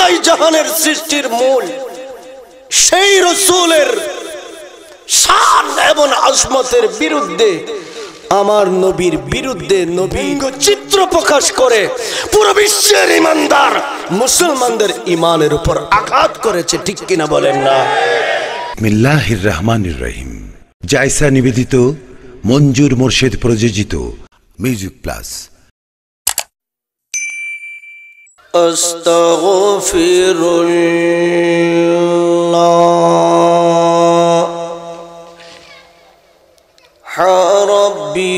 পুরাই জাহানের সৃষ্টির মূল সেই রাসূলের শান এবং আজমতের বিরুদ্ধে, আমার নবীর বিরুদ্ধে নবী চিত্র প্রকাশ করে পুরো বিশ্বের ইমানদার মুসলমানদের ইমানের উপর আঘাত করেছে। ঠিক কিনা বলেন না? বিসমিল্লাহির রহমানির রহিম। জায়সা নিবেদিত, মঞ্জুর মোর্শেদ প্রযোজিত মিউজিক প্লাস। আস্তাগফিরুল্লাহ রাব্বি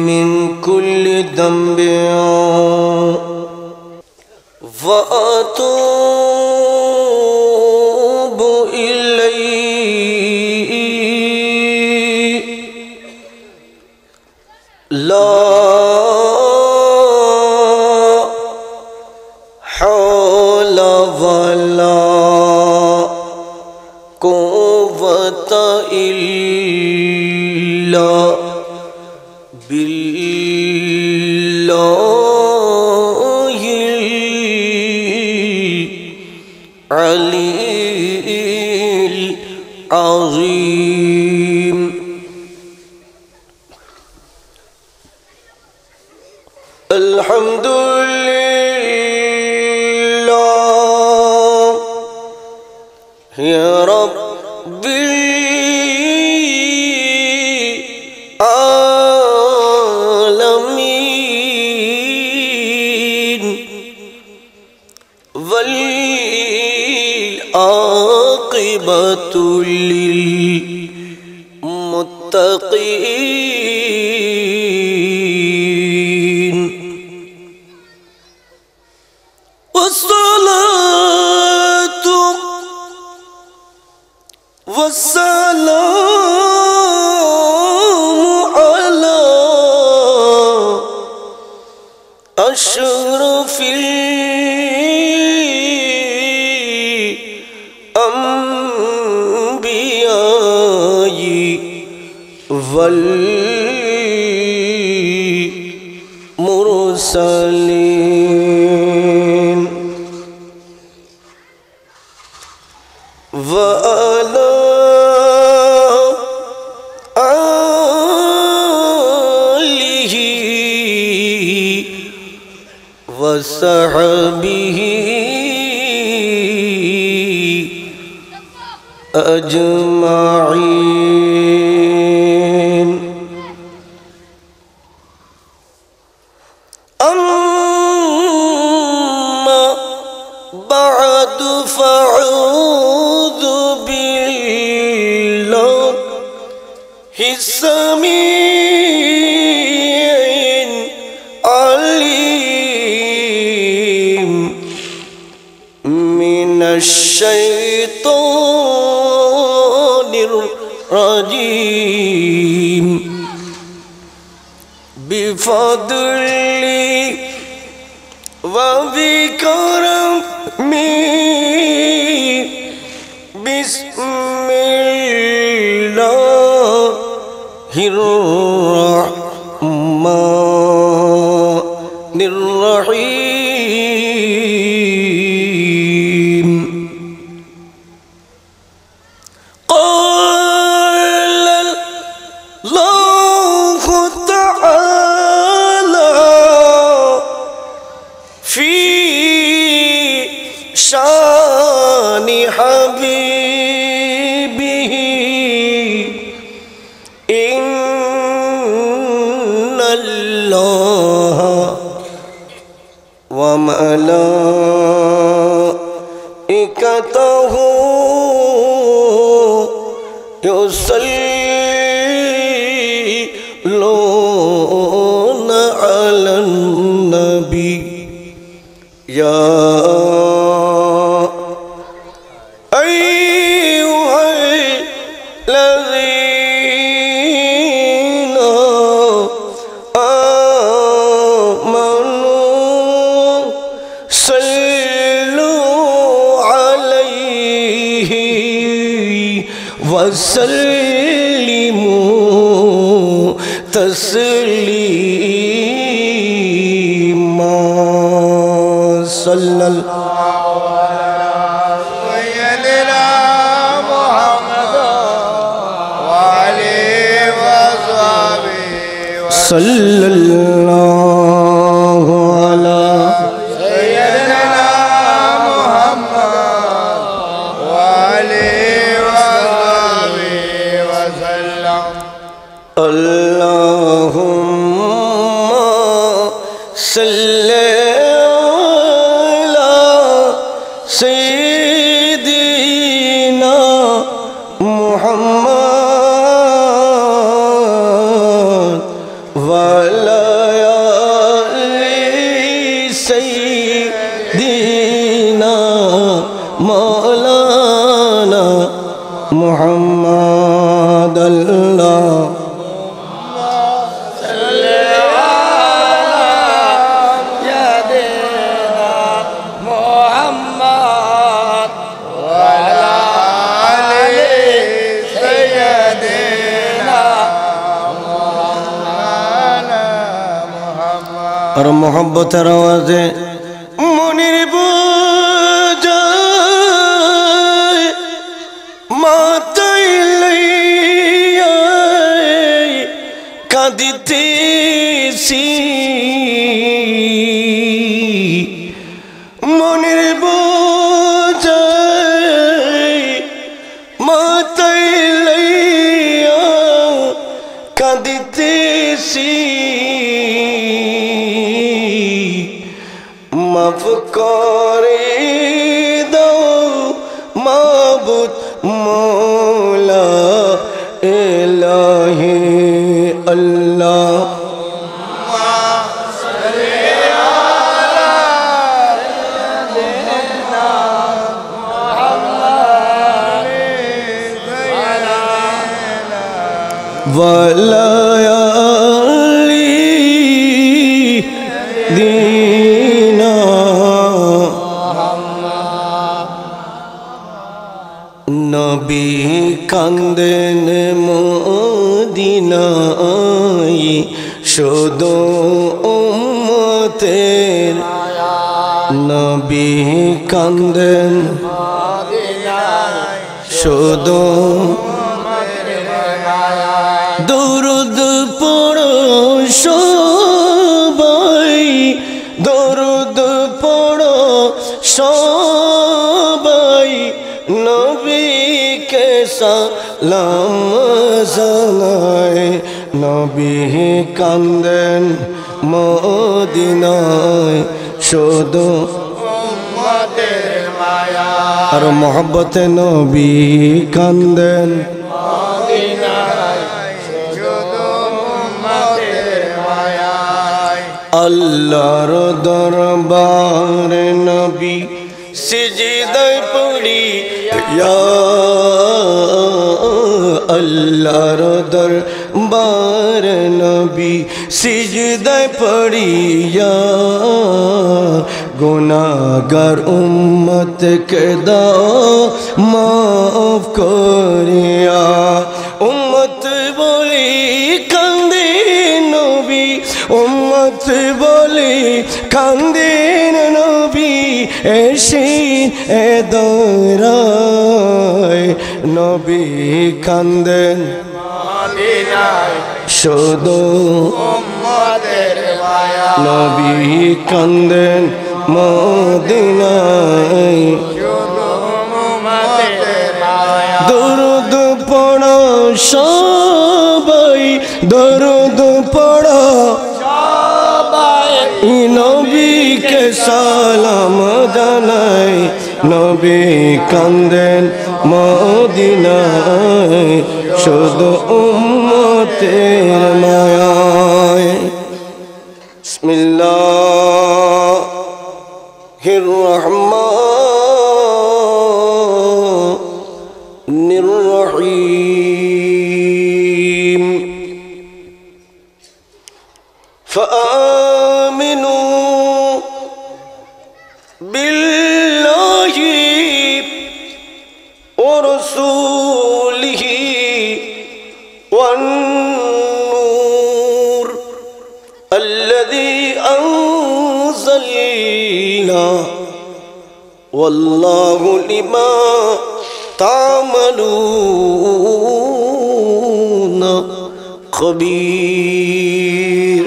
মিন কুল্লি যামবিন ওয়া আতুবু ইলাইহি লা হাওলা ওয়ালা কুওয়াতা ইল্লা বিল্লাহিল আলিয়্যিল আযীম। আলহামদুলিল্লাহ ইয়া রাব্বিল আলামিন ওয়াল আকিবাতু লিল মুত্তাকিন। والصلاة والسلام على أشرف الأنبياء والمرسلين وعلى آله وصحبه أجمعين. أما بعد فأعوذ بالله السميع العليم من الشيطان الرجيم بفضلي وبكرمي بسم الله الرحمن الرحيم. قال الله تعالى في شان حبيبه إن الله وملائكته يصلون على النبي يا أيها الذين آمنوا صلوا عليه وسلموا تسليما. सल्लल्लाहु सल्लल्लाहु अला सय्यदना मुहम्मद वाले वसल्लम। अल्लाहुम्मा सल्ली अला सय्यिदिना मुहम्मद वाला सय्यिदिना मौलाना मुहम्मद अल्लाह और मोहब्बतेर आवाज़े मनिर बुझाय माताय लइया काঁদিতেছি মনির বুঝায় মাতায় লইয়া কাঁদিতেছি মাফ করে দাও মাবুদ মৌলা ইলাহি আল্লাহ वाला दीना नबी कांदेन मदीनाय शुधु उम्मतेर नबी कांदेन शुधु दरुद पढ़ो सबाई दरुद पढ़ो सबाई नबी के सालाम जानाए नबी कांदेन मदीनाय शुधु उम्मतेर माया और मोहब्बत नबी कांदेन अल्लाहर दरबार नबी सिजदाय पड़ी या अल्लाहर दरबार नबी सिजदाय पड़ी या गुनाहगार उम्मत के दाओ माफ करिया उम्मत बोली कांदे नबी उम्मत बोली कांदेन नबी एशिन ए दौराय नबी कांदेन मदीनाय शुधु उम्मतेर माया नबी कांदेन मदीनाय शुधु उम्मतेर माया दरुद पढ़ो सबाई दरुद पढ़ो नबी के सालाम जानाय नबी कांदेन मदीनाय शुधु उम्मतेर मायाय बिस्मिल्लाहिर रहमानिर रहीम فآمنوا بالله ورسوله والنور الذي أنزل والله لما تعملون خبير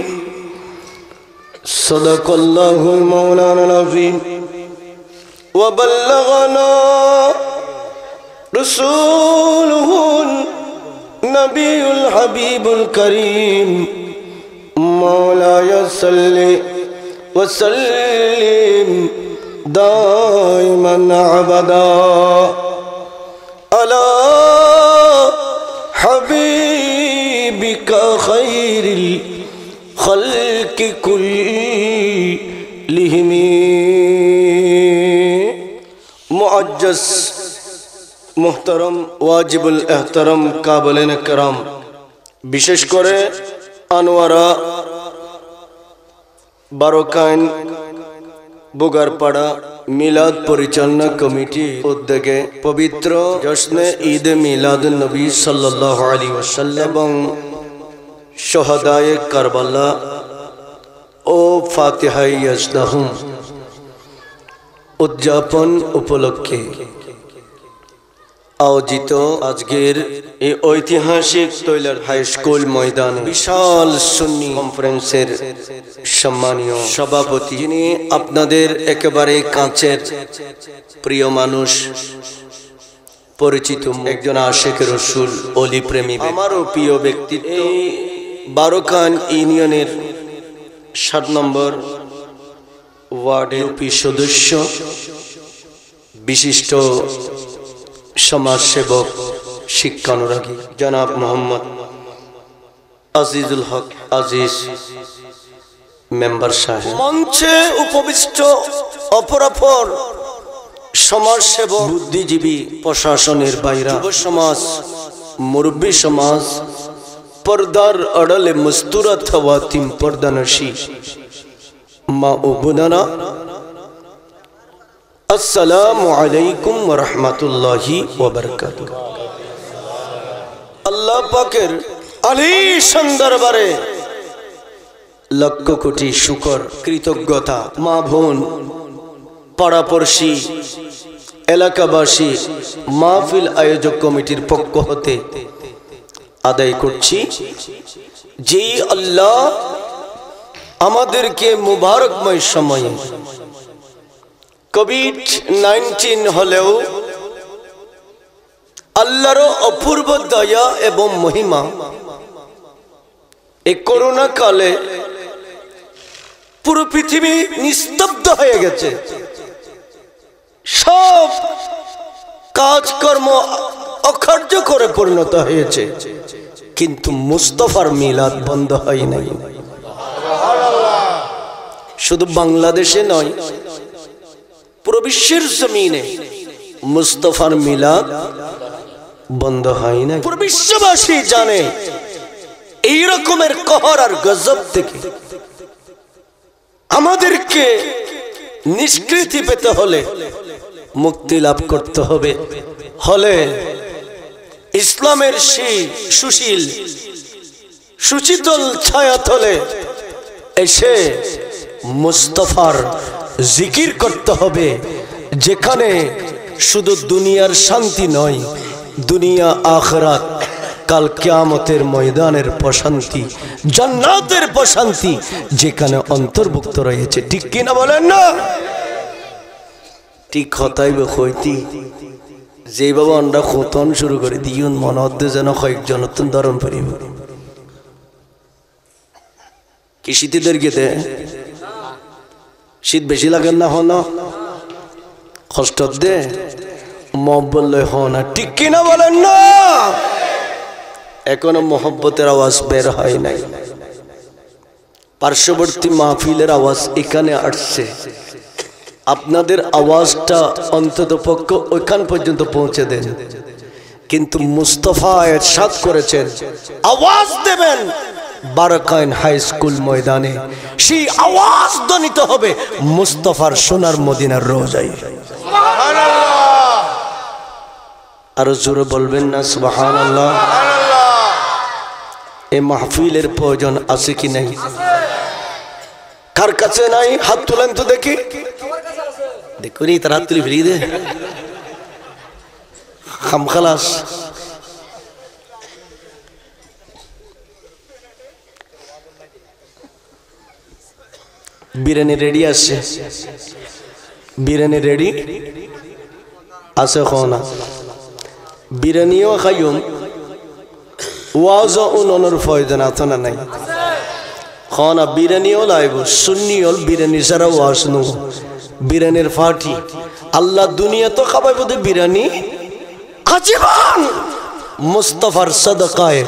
صدق الله مولانا العظيم وبلغنا رسوله النبي الحبيب الكريم مولاي صل وسلم دائما أبدا على حبيبك خير الخلق كلهم معجز محترم ওয়াজিবুল এহতারাম কাবিলিন کرام বিশেষ করে আনোয়ারা বারকাইন বুগারপাড়া মিলাদ পরিচালনা কমিটি উদ্যোগে পবিত্র জশ্নে ঈদ মিলাদুন নবী সাল্লাল্লাহু আলাইহি ওয়াসাল্লাম এবং শুহাদায়ে কারবালা ও ফাতিহায়ে ইয়াজদাহুম উদযাপন উপলক্ষে আয়োজিত আজকের এই ঐতিহাসিক তৈলার হাই স্কুল ময়দানে বিশাল সুন্নি কনফারেন্সের সম্মানীয় সভাপতি, যিনি আপনাদের একেবারে কাছের প্রিয় মানুষ, পরিচিত একজন আশিক রাসূল, ওলি প্রেমী, আমারও প্রিয় ব্যক্তি, এই বারকান ইউনিয়নের 7 নম্বর ওয়ার্ডের ইউপি সদস্য, বিশিষ্ট সমাজসেবক, শিক্ষানুরাগী জনাব মোহাম্মদ আজিজুল হক আজিজ মেম্বার সাহেব, মঞ্চে উপবিষ্ট অপরাপর সমাজসেবক, বুদ্ধিজীবী, প্রশাসনের বাইরা, যুব সমাজ, মুরব্বী সমাজ, পর্দার আড়ালে মস্তুরাত খাওয়াতিম, পর্দানশী মা ও বোনেরা, আসসালামু আলাইকুম ওয়া রাহমাতুল্লাহি ওয়া বারাকাতুহু। আল্লাহ পাকের আলিশান দরবারে লক্ষ কোটি শুকর, কৃতজ্ঞতা, মা বোন, পাড়াপড়শি, এলাকাবাসী, মাহফিল আয়োজক কমিটির পক্ষ হতে আদায় করছি। যেই আল্লাহ আমাদেরকে মুবারকময় সময়ে কোভিড-19 হলেও আল্লাহর অপূর্ব দয়া এবং মহিমা, এই করোনা কালে পুরো পৃথিবী নিস্তব্ধ হয়ে গেছে, সব কাজকর্ম অকার্যকরে পরিণত হয়েছে, কিন্তু মুস্তাফার মিলাদ বন্ধ হয় নাই। শুধু বাংলাদেশে নয়, পুরো বিশ্বের জমিনে মুস্তাফার মিলাদ বন্ধ হয় না। পুরো বিশ্ববাসী জানে এই রকমের কহর আর গজব থেকে আমাদেরকে নিষ্কৃতি পেতে হলে, মুক্তি লাভ করতে হবে হলে ইসলামের সেই সুশীল সুশীতল ছায়াতলে এসে মুস্তাফার জিকির করতে হবে, যেখানে শুধু দুনিয়ার শান্তি নয়, দুনিয়া আখিরাত, কাল কিয়ামতের ময়দানের প্রশান্তি, জান্নাতের প্রশান্তি যেখানে অন্তর্ভুক্ত রয়েছে। ঠিক কিনা বলেন না? ঠিক হতাইবে হইতি যেভাবে আমরা খতন শুরু করে দিন মনে হতে যেন কয়েকজন ধরন পারিব কি শীতিদের গেতে শীত বেশি লাগেন না হন কষ্ট দে মহব্বলে হ না। ঠিক কিনা বলেন না? এখনো মহব্বতের আওয়াজ বের হয় নাই। পার্শ্ববর্তী মাহফিলের আওয়াজ এখানে আসছে, আপনাদের আওয়াজটা অন্তত পক্ষ ওইখান পর্যন্ত পৌঁছে দেন। কিন্তু মুস্তাফা ইরশাদ করেছেন আওয়াজ দেবেন বারকাইন হাই স্কুল ময়দানে, সেই আওয়াজ ধ্বনিত হবে মুস্তাফার সোনার মদিনার রোজায়। আরো জোরে বলবেন না সুবহানাল্লাহ? এই মাহফিলের প্রয়োজন আছে কি নাই? কার কাছে নাই হাত তুলেন তো দেখি দেখুন তার হাত তুলে ফিরিয়ে দে খাম খালাস বিরিয়ানি রেডি আছে বিরিয়ানি রেডি আছে খানা বিরিয়ানিও খাইম ওয়াজও উননের প্রয়োজন আছে না নাই খানা বিরিয়ানিও লাইব সুন্নি হল বিরিয়ানি ছাড়া ওয়াজ নো বিরিয়ানির ফাটি আল্লাহ দুনিয়া তো খাবাই বোধ বিরিয়ানি আজীবন মুস্তাফার সাদকায়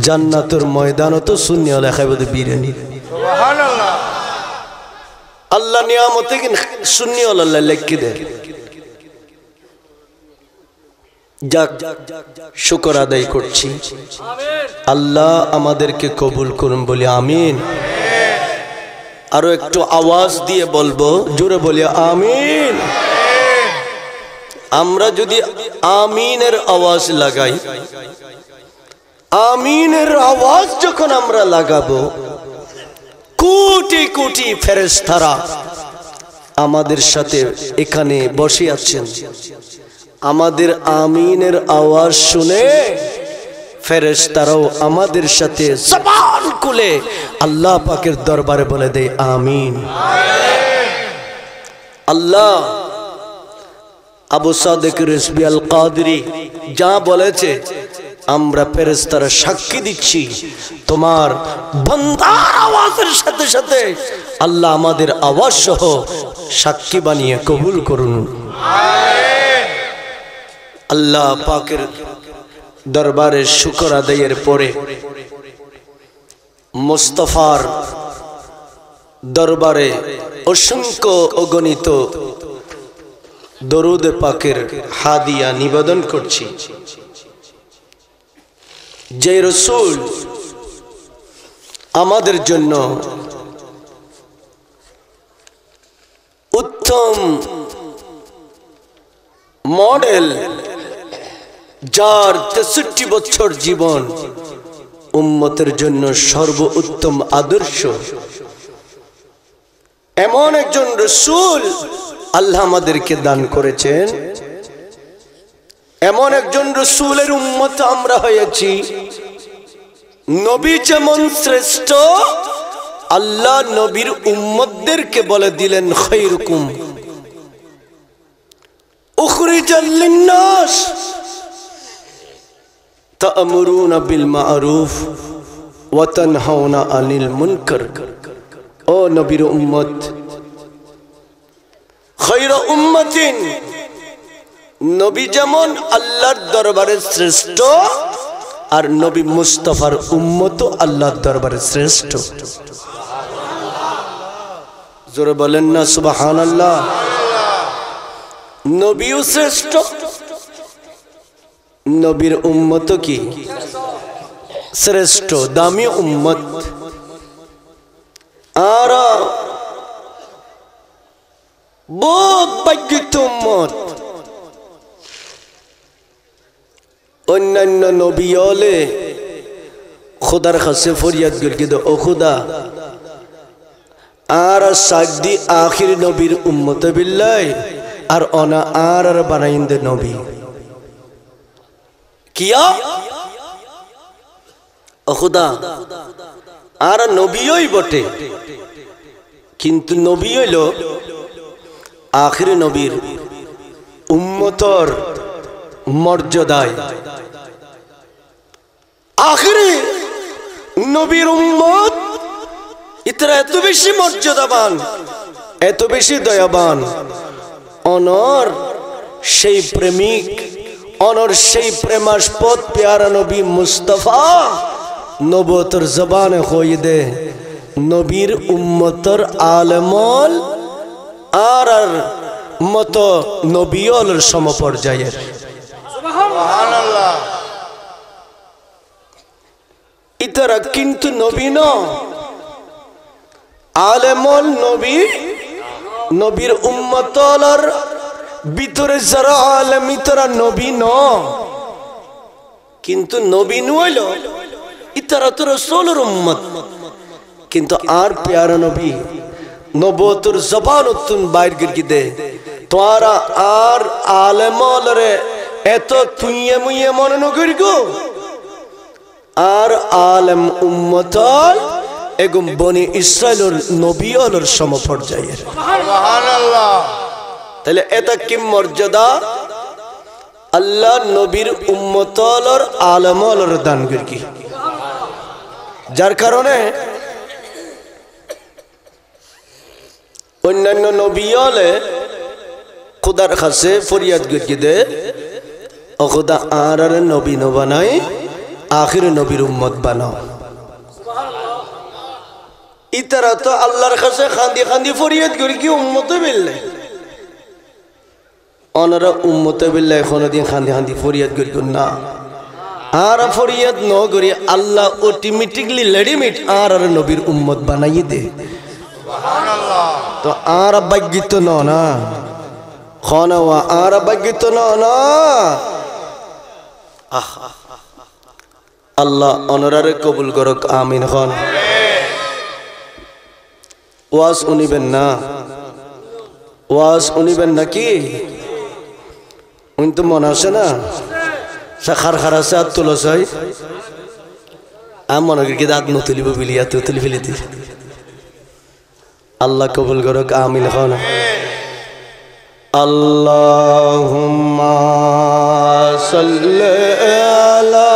জান্নাতের ময়দানও তো সুন্নি হলে খাইব বিরিয়ানি সুবহানাল্লাহ আল্লাহ নিয়ামতে কি সুন্নি হল আল্লাহ লেখি দে যাক শুকর আদায় করছি আল্লাহ আমাদেরকে কবুল করুন বলি আমিন আরো একটু আওয়াজ দিয়ে বলবো জোরে বলি আমিন আমরা যদি আমিনের আওয়াজ লাগাই আমিনের আওয়াজ যখন আমরা লাগাবো কোটি কোটি ফেরেশতারা আমাদের সাথে এখানে বসে আছেন আমাদের আমিনের আওয়াজ শুনে ফেরেশতারাও আমাদের সাথে জবান খুলে আল্লাহ পাকের দরবারে বলে দেয় আমিন আল্লাহ আবু সাদেক রিজভী আল কাদরি যা বলেছে আমরা ফেরেশতারা সাক্ষী দিচ্ছি তোমার বান্দার আওয়াজের সাথে সাথে আল্লাহ আমাদের আওয়াজ সহ সাক্ষী বানিয়ে কবুল করুন আল্লাহ পাকের দরবারে শুকর আদায়ের পরে মুস্তাফার দরবারে অসংখ্য অগণিত দরুদ পাকের হাদিয়া নিবেদন করছি যে রাসূল আমাদের জন্য উত্তম মডেল যার 63 বছর জীবন উম্মতের জন্য সর্বোত্তম আদর্শ এমন একজন রাসূল আল্লাহ আমাদেরকে দান করেছেন এমন একজন রাসূলের উম্মত আমরা হয়েছি নবী যেমন শ্রেষ্ঠ আল্লাহ নবীর উম্মতদেরকে বলে দিলেন খায়রুকুম উখরিজাল লিন্নাস তা'মুরুনা বিল মা'রুফ ওয়া তানহাউনা আনিল মুনকার ও নবীর উম্মত খায়রু উম্মাতিন নবী যেমন আল্লাহর দরবারে শ্রেষ্ঠ আর নবী মুস্তাফার উম্মত আল্লাহর দরবারে শ্রেষ্ঠ জোরে বলেন না সুবহানাল্লাহ নবীও শ্রেষ্ঠ নবীর উম্মত কি শ্রেষ্ঠ দামি উম্মত আর বহুত ভাগ্যিত উম্মত অন্যান্য নবী হলে খোদার কাছে ফরিয়াদ গিয়ে ও খোদা আর সাদি আখির নবীর উম্মত বিল্লাহ আর অনা আর বানাইন্দে নবী কিয়া ও খোদা আর নবীই বটে কিন্তু নবী হইল আখির নবীর উম্মতর মর্যাদায় আখিরি নবীর উম্মত ইতরা এত বেশি মর্যাদাবান এত বেশি দয়াবান অনর সেই প্রেমিক অনর সেই প্রেমাস্পদ প্যারা নবী মুস্তাফা নবতর জবানে হই দে নবীর উম্মতর আলমল আর মত নবীর সমপর্যায়ের সুবহানাল্লাহ ইতরা কিন্তু নবী ন আলেমল নবী নবীর উম্মতর ভিতরে যারা আলেম ইতরা নবী ন কিন্তু নবী নইল ইতরা তো রাসূলের উম্মত কিন্তু আর প্যারা নবী নবুয়তের জবান উত্তুন বাইর গিরকি দে তোরা আর আলেমলরে এত তুইয়ে মুইয়ে মনে নগিরগো আর আলেম উম্মতল এগুম বনি ইসরাইলের নবীয়লর সমপর্যায়ের সুবহানাল্লাহ তাহলে এটা কি মর্যাদা আল্লাহ নবীর উম্মতলর আলেমলর দান গিরকি যার কারণে অন্যান্য নবীলে খুদার কাছে ফরিয়াদ গিরকি দে ও খুদা আর নবী ন বানাই আখির নবীর উম্মত বানাও ইতারা তো আল্লাহর কাছে খান্দি খান্দি ফরিয়াদ করি কি উম্মতে বিল্লে অনারা উম্মতে বিল্লে কোনদিন খান্দি খান্দি ফরিয়াদ করি না আর ফরিয়াদ ন করি আল্লাহ অটোমেটিকলি লেডিমিট আর নবীর উম্মত বানাই দে সুবহানাল্লাহ তো আর ভাগ্যিত না খানা আর ভাগ্যিত না আল্লাহ অনরারে কবুল করক আমিন খান ওয়াজ শুনিবেন না ওয়াজ শুনিবেন নাকি তো মনে আছে না খার খার আছে আর তুলো চাই মনে করি দাঁত নতুলিব বিলিয়া তুলি ফেলি দি আল্লাহ কবুল করক আমিন খান আল্লাহুম্মা সাল্লি আলা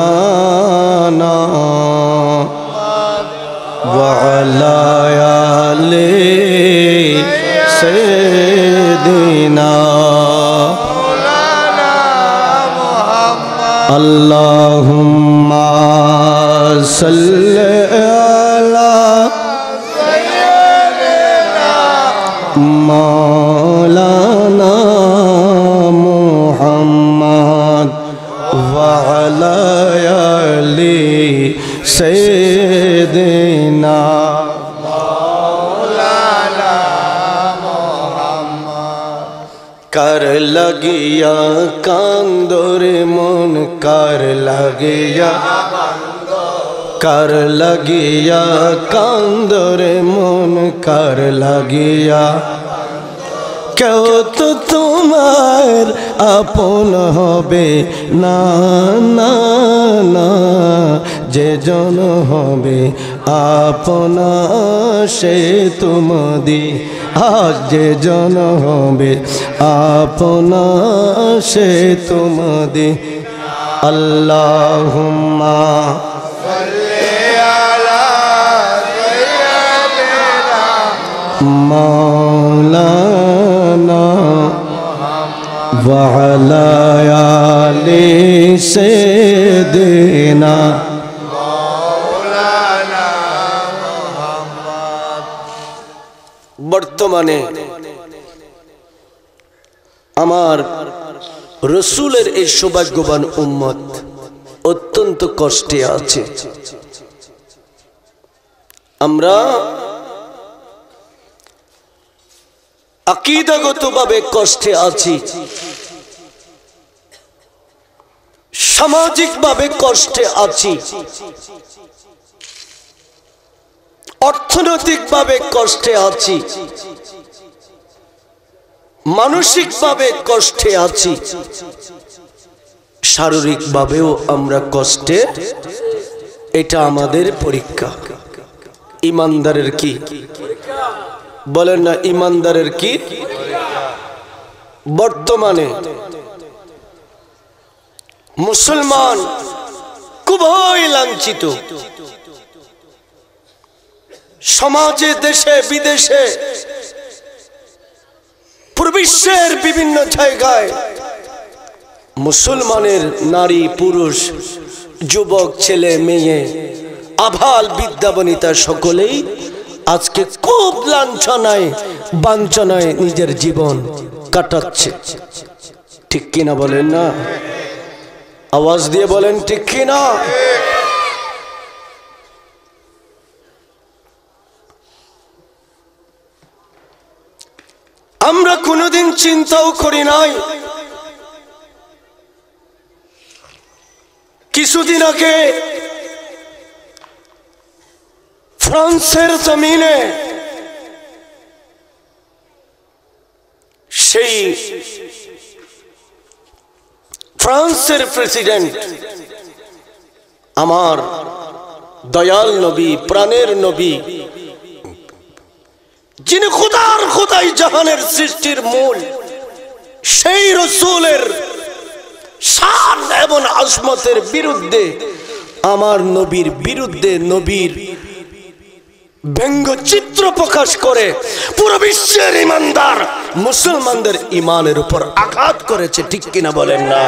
مولانا وعلى آل سيدنا اللهم صل على مولانا محمد وعلى آل سيدنا مولانا محمد कर लगिया कांदोर मन कर लगिया कांदोर मन कर लगिया কেউ তো তোমার আপন হবে না না না যে জন হবে আপনা সে তোমাদি আজ যে জন হবে আপনা সে তোমাদি আল্লাহুম্মা مولانا وعلى آل سيدنا مولانا محمد বর্তমানে আমার রসুলের এই সৌভাগ্যবান উম্মত অত্যন্ত কষ্টে আছে আমরা আকীদাগতভাবে কষ্টে আছি সামাজিকভাবে কষ্টে আছি অর্থনৈতিকভাবে কষ্টে আছি মানসিকভাবে কষ্টে আছি শারীরিকভাবেও আমরা কষ্টে এটা আমাদের পরীক্ষা ইমানদারের কি বলেন না ইমানদারের কি বর্তমানে মুসলমান খুবই লাঞ্ছিত সমাজে দেশে বিদেশে বিশ্বের বিভিন্ন জায়গায় মুসলমানের নারী পুরুষ যুবক ছেলে মেয়ে আবাল বিদ্যা বনিতা সকলেই আজকে খুব লাঞ্ছনায় বাঞ্ছনায় নিজের জীবন কাটাচ্ছে ঠিক কিনা বলেন না আওয়াজ দিয়ে বলেন ঠিক কিনা আমরা কোনোদিন চিন্তাও করি নাই কিছুদিন আগে ফ্রান্সের জমিনে সেই ফ্রান্সের প্রেসিডেন্ট আমার দয়াল নবী, প্রাণের নবী, যিনি খোদার খোদাই জাহানের সৃষ্টির মূল, সেই রসূলের শান এবং আজমতের বিরুদ্ধে, আমার নবীর বিরুদ্ধে, নবীর ব্যঙ্গচিত্র প্রকাশ করে পুরো বিশ্বের ইমানদার মুসলমানদের ইমানের উপর আঘাত করেছে। ঠিক কিনা বলেন না?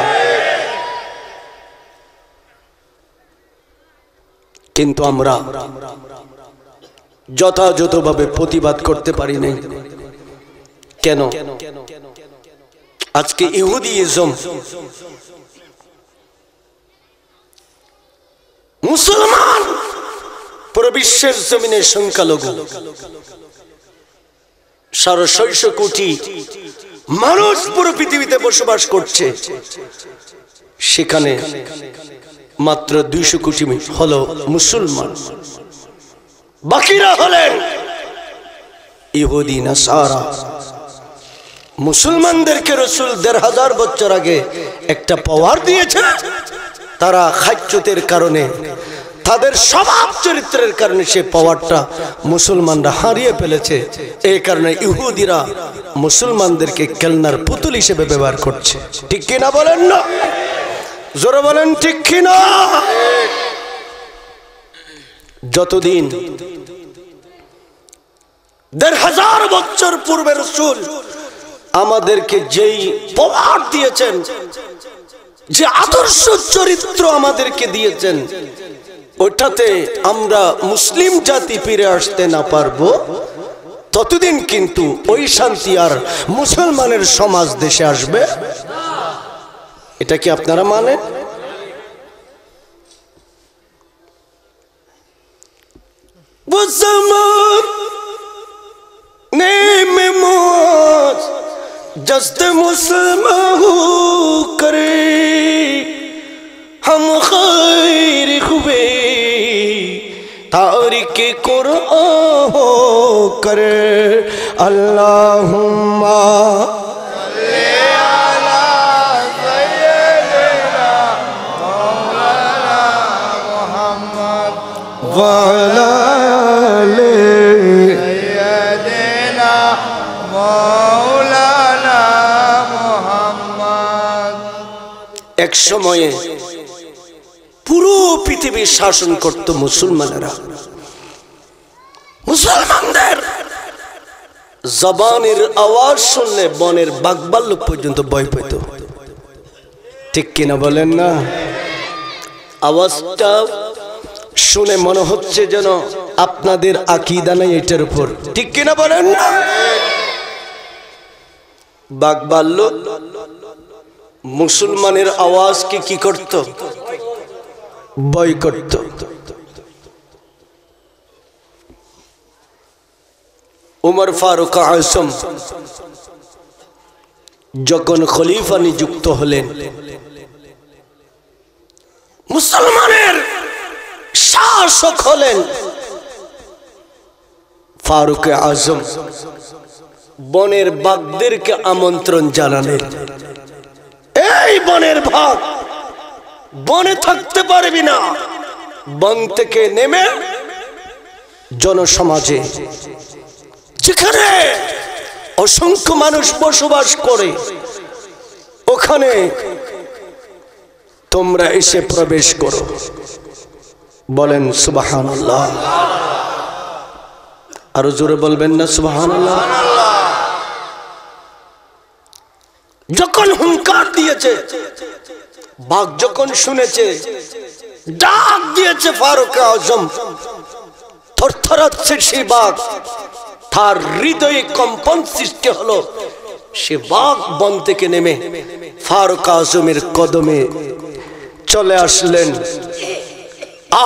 কিন্তু আমরা যথাযথভাবে প্রতিবাদ করতে পারি নাই। কেন? আজকে ইহুদিজম মুসলমান পুরো বিশ্বের জমিনে সংখ্যালঘু, 650 কোটি মানুষ পুরো পৃথিবীতে বসবাস করছে, সেখানে মাত্র 200 কোটি হলো মুসলমান, বাকিরা হলেন ইহুদি নাসারা। মুসলমানদেরকে রাসূল 1500 বছর আগে একটা পাওয়ার দিয়েছে, তারা খাদ্যতের কারণে, তাদের স্বভাব চরিত্রের কারণে সে পাওয়ারটা মুসলমানরা হারিয়ে ফেলেছে। এই কারণে ইহুদিরা মুসলমানদেরকে খেলনার পুতুল হিসেবে ব্যবহার করছে। ঠিক কিনা বলেন না? জোরে বলেন ঠিক কিনা? যতদিন 1500 বছর পূর্বে রাসূল আমাদেরকে যেই পাওয়ার দিয়েছেন, যে আদর্শ চরিত্র আমাদেরকে দিয়েছেন, ওটাতে আমরা মুসলিম জাতি ফিরে আসতে না পারবো, ততদিন কিন্তু ওই শান্তি আর মুসলমানের সমাজ দেশে আসবে। এটা কি আপনারা মানেন? जस्त मुसलमान करे हम खैर हुए तारिक कुरान करे अल्लाहुम्मा सल्ली अला सय्यिदिना मौलाना मुहम्मद व अला आले सय्यिदिना मौलाना मुहम्मद। एक সময়ে পুরো পৃথিবী শাসন করত মুসলমানেরা। মুসলমানদের জবানের আওয়াজ শুনলে বনের বাঘভাল্লুক পর্যন্ত ভয় পেত। ঠিক কিনা বলেন না? আওয়াজটা শুনে মনে হচ্ছে যেন আপনাদের আকীদা নাই এটার উপর। ঠিক কিনা বলেন না? বাঘভাল্লুক মুসলমানের আওয়াজকে কি করত? ভয় করত। উমর ফারুক আজম যখন খলিফা নিযুক্ত হলেন, মুসলমানের শাসক হলেন ফারুক আজম, বনের বাঘদেরকে আমন্ত্রণ জানালেন, এই বনের বাঘ, বনে থাকতে পারবি না, বন থেকে নেমে জনসমাজে যেখানে অসংখ্য মানুষ বসবাস করে ওখানে তোমরা এসে প্রবেশ করো। বলেন সুবহানাল্লাহ। আরো জোরে বলবেন না সুবহানাল্লাহ? যখন হুঙ্কার দিয়েছে, বাঘ যখন শুনেছে, ডাক দিয়েছে ফারুক আজম, থরথরাচ্ছে সেই বাঘ, তার হৃদয়ে কম্পন সৃষ্টি হলো। সে বাঘ বন থেকে নেমে ফারুক আজমের কদমে চলে আসলেন,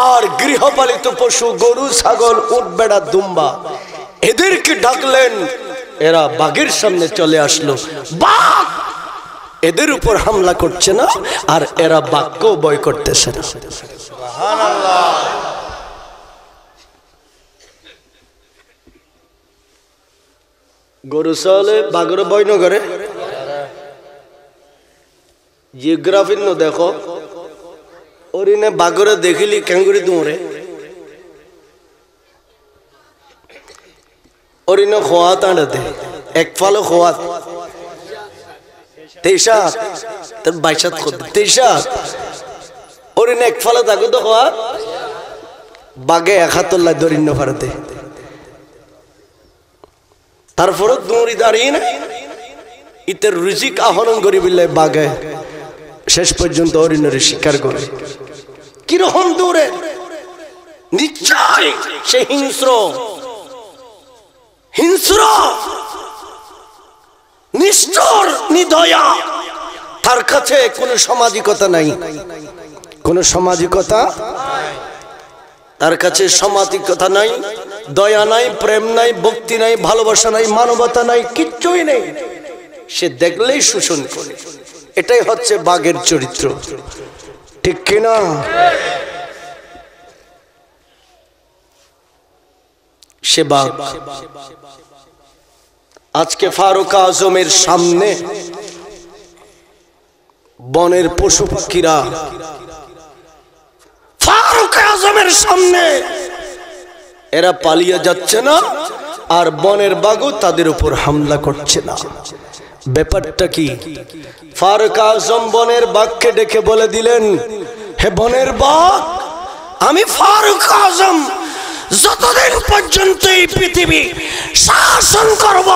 আর গৃহপালিত পশু গরু, ছাগল, উট, বেড়া, দুম্বা এদেরকে ডাকলেন। এরা বাঘের সামনে চলে আসলো। বাঘ এদের উপর হামলা করছে না, আর এরা বাঘকেও ভয় করতেছে না। গরু চলে বাগরে বই ন করে জিওগ্রাফি ন দেখো ওরিনে বাগরে দেখিলি কেঙ্গুরি দৌড়ে ওরিনে খোয়া তাঁড়াতে এক ফালো খোয়া তেইশাত তার বাইশাত তেইশাত ওরিনে এক ফালো থাকো তো খোয়া বাগে এক হাতল্লায় দরিন্য ফারাতে তারপরে দৌড়ি দাঁড়িয়ে না ইতের রিজিক আহরণ করি বিল্লাই বাগে শেষ পর্যন্ত অরিণরে শিকার করে কিরকম দূরে নিশ্চয় সে হিংস্র হিংস্র নিষ্ঠুর নিদয়া তার কাছে কোনো সামাজিকতা নাই কোনো সামাজিকতা তার কাছে সামাজিকতা নাই দয়া নাই প্রেম নাই ভক্তি নাই ভালোবাসা নাই মানবতা নাই কিচ্ছুই নেই সে দেখলেই শোষণ করে এটাই হচ্ছে বাঘের চরিত্র ঠিক কিনা সে বাঘ আজকে ফারুক আজমের সামনে বনের পশু পাখিরা ফারুক আজমের সামনে এরা পালিয়ে যাচ্ছে না আর বনের বাঘও তাদের উপর হামলা করছে না ব্যাপারটা কি ফারুক আজম বনের বাঘকে ডেকে বলে দিলেন হে বনের বাঘ আমি ফারুক আজম যতদিন পর্যন্ত এই পৃথিবী শাসন করব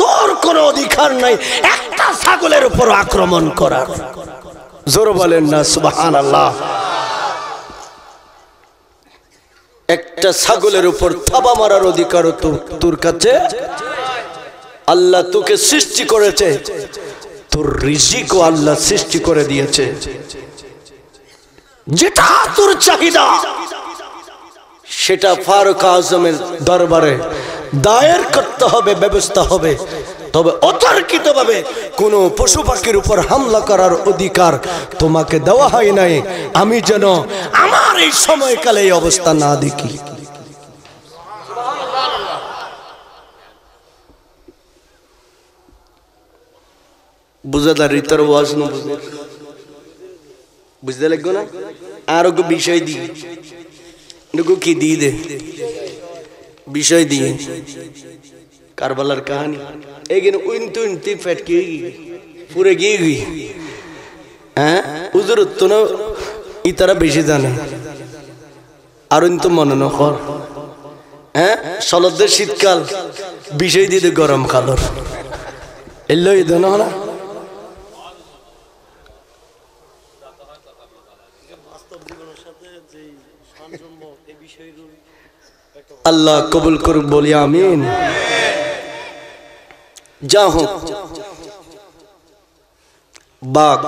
তোর কোনো অধিকার নাই একটা ছাগলের উপর আক্রমণ করার জোর বলেন না সুবহানাল্লাহ একটা ছাগলের উপর থাবা মারার অধিকার তোর কাছে আল্লাহ তোকে সৃষ্টি করেছে তোর রিজিকও আল্লাহ সৃষ্টি করে দিয়েছে যেটা তোর চাহিদা সেটা ফারুক আজমের দরবারে দায়ের করতে হবে ব্যবস্থা হবে তবে অতর্কিতভাবে কোনো পশু পাখির উপর হামলা করার অধিকার তোমাকে দেওয়া হয় নাই আমি যেন আমার এই সময়কালে এই অবস্থা না দেখি বুঝাদারি তোর ওয়াজ না বুঝতে লাগবে না আরো বিষয় দিই কি দিয়ে দে বিষয় দিয়ে কারবালার কাহানি এখানে উনতি ফেটকে পুরে গিয়ে গই হ্যাঁ উজুর তো না ই তারা বেশি জানে আর তো মনে না কর হ্যাঁ শরতের শীতকাল বিষয় দিয়ে গরম কালর এলো এই দেন না আল্লাহ কবুল করুক বলি আমিন যা হোক বাঘ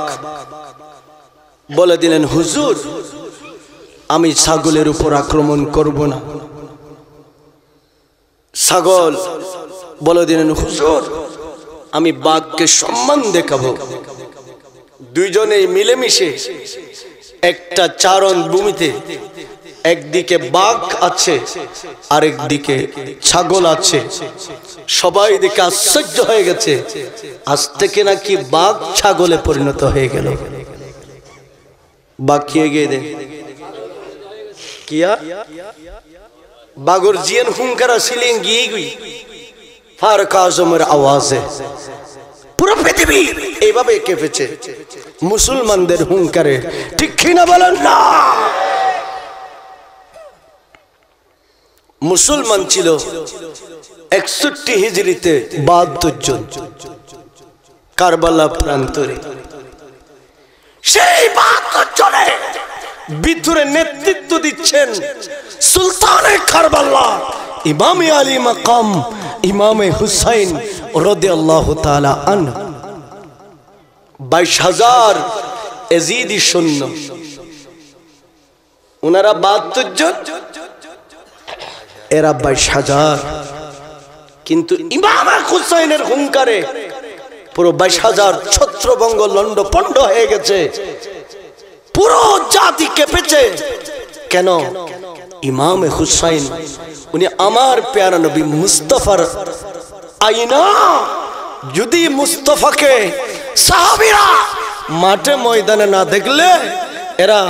বলে দিলেন হুজুর আমি ছাগলের উপর আক্রমণ করব না ছাগল বলে দিলেন হুজুর আমি বাঘকে সম্মান দেখাবো দুইজনে মিলেমিশে একটা চারণ ভূমিতে একদিকে বাঘ আছে আরেকদিকে ছাগল আছে সবাই দেখে আশ্চর্য হয়ে গেছে আজ থেকে নাকি বাঘ ছাগলে পরিণত হয়ে গেল বাঘ খেয়ে গিয়ে দে কিয়া বাঘর জিয়ান হুঙ্কারা ছিলেন গিয়ে গই ফারুক আজমের আওয়াজে পুরো পৃথিবী এইভাবে কেঁপেছে মুসলমানদের হুঙ্কারে ঠিক কিনা বলেন না মুসলমান ছিল 61 হিজরিতে 72 জন কারবালা প্রান্তরে সেই 72 জনে বিদ্রোহে নেতৃত্ব দিচ্ছেন সুলতানে কারবালা ইমামে আলী মাকাম ইমামে হুসাইন রাদিয়াল্লাহু তাআলা আনহু 22,000 এজিদি সৈন্য ওনারা 72 জন এরা 22,000 কিন্তু ইমাম হুসাইনের হুঙ্কারে পুরো 22,000 ছত্রভঙ্গ লন্ডভন্ড হয়ে গেছে পুরো জাতি কেঁপেছে কেন ইমাম হুসাইন উনি আমার প্যারা নবী মুস্তাফার আইনা যদি মুস্তাফাকে সাহাবীরা মাঠে ময়দানে না দেখলে এরা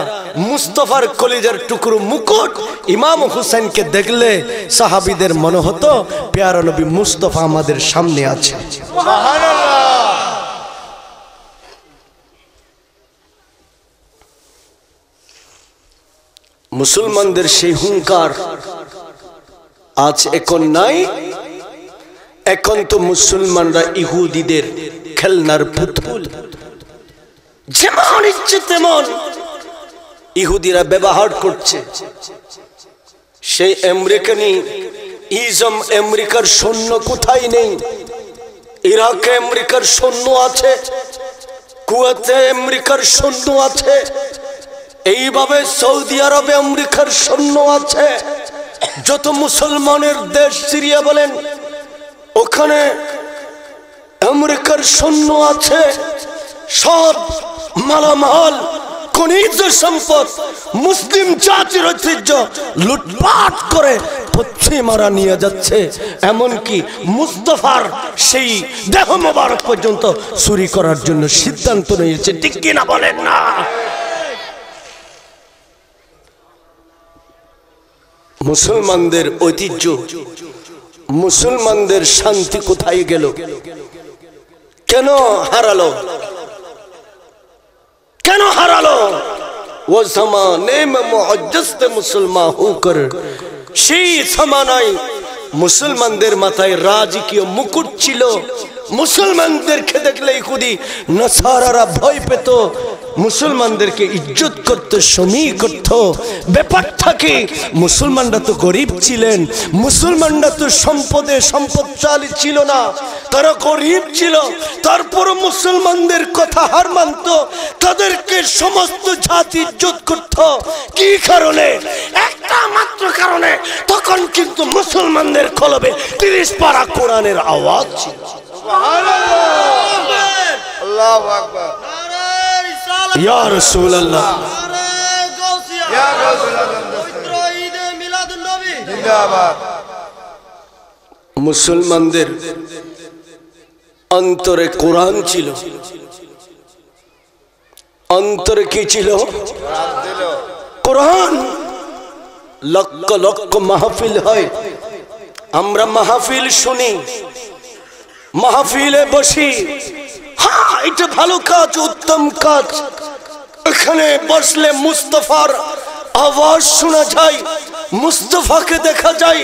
মুস্তাফার কলিজার টুকরো মুকুট ইমাম হুসেনকে দেখলে সাহাবীদের মনে হতো প্যারা নবী মুস্তাফা আমাদের সামনে আছে। সুবহানাল্লাহ। মুসলমানদের সেই হুঙ্কার আজ এখন নাই। এখন তো মুসলমানরা ইহুদিদের খেলনার পুতুল, যেমন ইচ্ছে তেমন ইহুদিরা ব্যবহার করছে। সেই আমেরিকানি ইজম আমেরিকার সৈন্য কোথায় নেই? ইরাকে আমেরিকার সৈন্য আছে, কুয়েতে আমেরিকার সৈন্য আছে, এইভাবে সৌদি আরবে আমেরিকার সৈন্য আছে। যত মুসলমানের দেশ সিরিয়া বলেন ওখানে আমেরিকার সৈন্য আছে। সব মালামাল খনিজ সম্পদ মুসলিম জাতির ঐতিহ্য লুটপাট করে পশ্চিমারা নিয়ে যাচ্ছে। এমনকি মুস্তাফার সেই দেহ মোবারক পর্যন্ত চুরি করার জন্য সিদ্ধান্ত নিয়েছে। ঠিক কিনা বলেন না? মুসলমানদের ঐতিহ্য, মুসলমানদের শান্তি কোথায় গেল? কেন হারালো? কেন হারালো? वो ज़माने में मुअज्जज़ मुसलमान होकर সেই জামানায় মুসলমানদের মাথায় রাজকীয় মুকুট ছিল। মুসলমানদেরকে দেখলে ইহুদি নাসারারা ভয় পেত, মুসলমানদেরকে ইজ্জত করত, সমী করত। ব্যাপারটা কি? মুসলমানরা তো গরিব ছিলেন, মুসলমানরা তো সম্পদে সম্পদশালী ছিল না, তারা গরিব ছিল। তারপর মুসলমানদের কথা হার মানত, তাদেরকে সমস্ত জাতি ইজ্জত করত। কি কারণে? একটা মাত্র কারণে, তখন কিন্তু মুসলমানদের কলবে 30 পারা কোরআনের আওয়াজ ছিল। সুবহানাল্লাহ। আল্লাহু আকবার। ইয়া রাসূলুল্লাহ, ইয়া রাসূলুল্লাহ। জিন্দাবাদ। মুসলমানদের অন্তরে কোরআন ছিল। অন্তরে কি ছিল? কোরআন। লক্ষ লক্ষ মাহফিল হয়, আমরা মাহফিল শুনি, মাহফিলে বসি। হ্যাঁ, এটা ভালো কাজ, উত্তম কাজ। এখানে বসলে মুস্তাফার আওয়াজ শোনা যায়, মুস্তাফাকে দেখা যায়,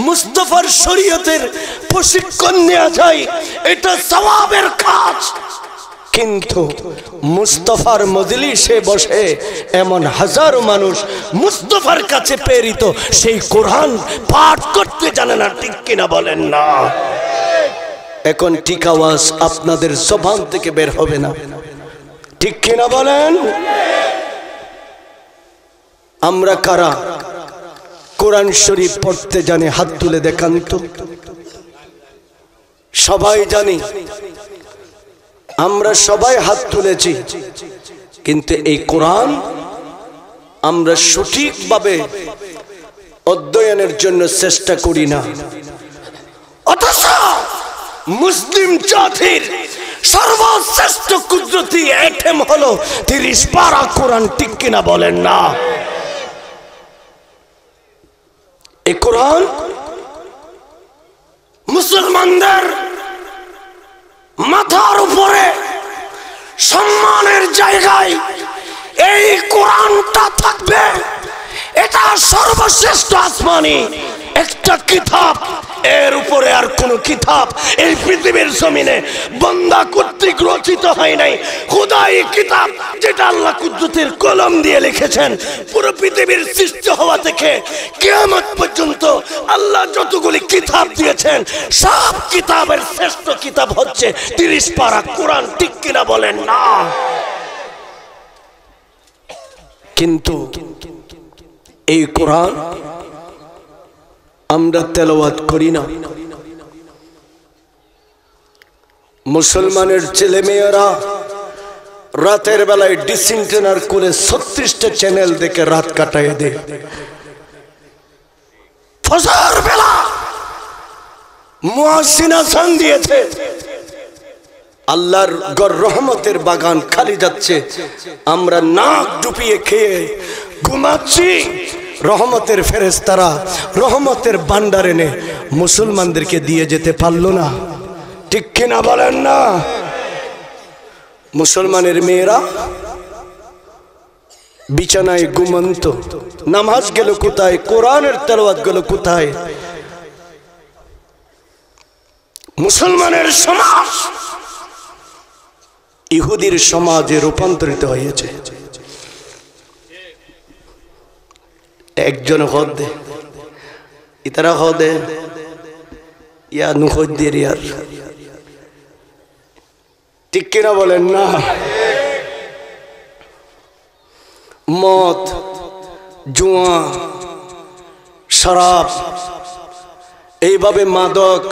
মুস্তাফার শরীয়তের প্রশিক্ষণ নেওয়া যায়, এটা সওয়াবের কাজ। কিন্তু মুস্তাফার মজলিসে বসে এমন হাজারো মানুষ মুস্তাফার কাছে প্রেরিত সেই কোরআন পাঠ করতে জানে না। ঠিক কিনা বলেন না? এখন ঠিক আওয়াজ আপনাদের জবান থেকে বের হবে না। ঠিক কিনা বলেন? আমরা কারা কোরআন শরীফ পড়তে জানে? হাত তুলে দেখান তো। সবাই জানি, আমরা সবাই হাত তুলেছি, কিন্তু এই কোরআন আমরা সঠিকভাবে অধ্যয়নের জন্য চেষ্টা করি না। অথচ মুসলিম জাতির সর্বশ্রেষ্ঠ কুদরতি আইটেম হলো 30 পারা কোরআন। ঠিক কিনা বলেন না? এই কোরআন মুসলমানদের মাথার উপরে সম্মানের জায়গায় এই কোরআনটা থাকবে। এটা সর্বশ্রেষ্ঠ আসমানি একটা কিতাব, এর উপরে আর কোন কিতাব এই পৃথিবীর জমিনে বান্দা কর্তৃক রচিত হয় নাই। খোদাই কিতাব, যেটা আল্লাহ কুদরতের কলম দিয়ে লিখেছেন। পুরো পৃথিবীর সৃষ্টি হওয়া থেকে কিয়ামত পর্যন্ত আল্লাহ যতগুলি কিতাব দিয়েছেন, সব কিতাবের শ্রেষ্ঠ কিতাব হচ্ছে 30 পারা কোরআন। ঠিক কিনা বলেন না? কিন্তু এই কোরআন আমরা তেলাওয়াত করি না। মুসলমানের ছেলে মেয়েরা রাতের বেলায় ডিসিন্টেনার করে 36টা চ্যানেল দেখে রাত কাটায় দেয়। ফজর বেলা মুয়াজ্জিন আযান দিয়েছে, আল্লাহর গর রহমতের বাগান খালি যাচ্ছে, আমরা নাক ডুবিয়ে খেয়ে ঘুমাচ্ছি। রহমতের ফেরেশতারা রহমতের ভান্ডার এনে মুসলমানদেরকে দিয়ে যেতে পারলো না, ঠিক কিনা বলেন না? মুসলমানের মেয়েরা বিছানায় ঘুমন্ত, নামাজ গেল কোথায়, কোরআনের তেলাওয়াত গেল কোথায়? মুসলমানের সমাজ ইহুদির সমাজে রূপান্তরিত হয়েছে। একজন হদে ইতারা হদে ইয়া নুহদ্দির ইয়ার, ঠিক কিনা বলেন না? মদ, জুয়া, শরাব, এইভাবে মাদক,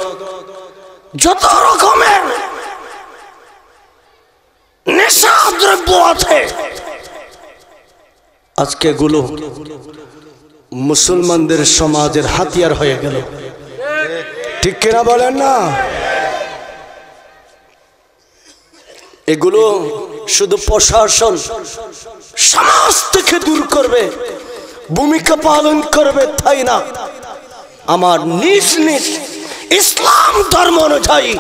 যত রকমের নেশা দ্রব্য আছে, আজকে এগুলো মুসলমানদের সমাজের হাতিয়ার হয়ে গেল, ঠিক কিনা বলেন না? এগুলো শুধু প্রশাসন সমাজ থেকে দূর করবে, ভূমিকা পালন করবে তাই না, আমার নিজ নিজ ইসলাম ধর্ম অনুযায়ী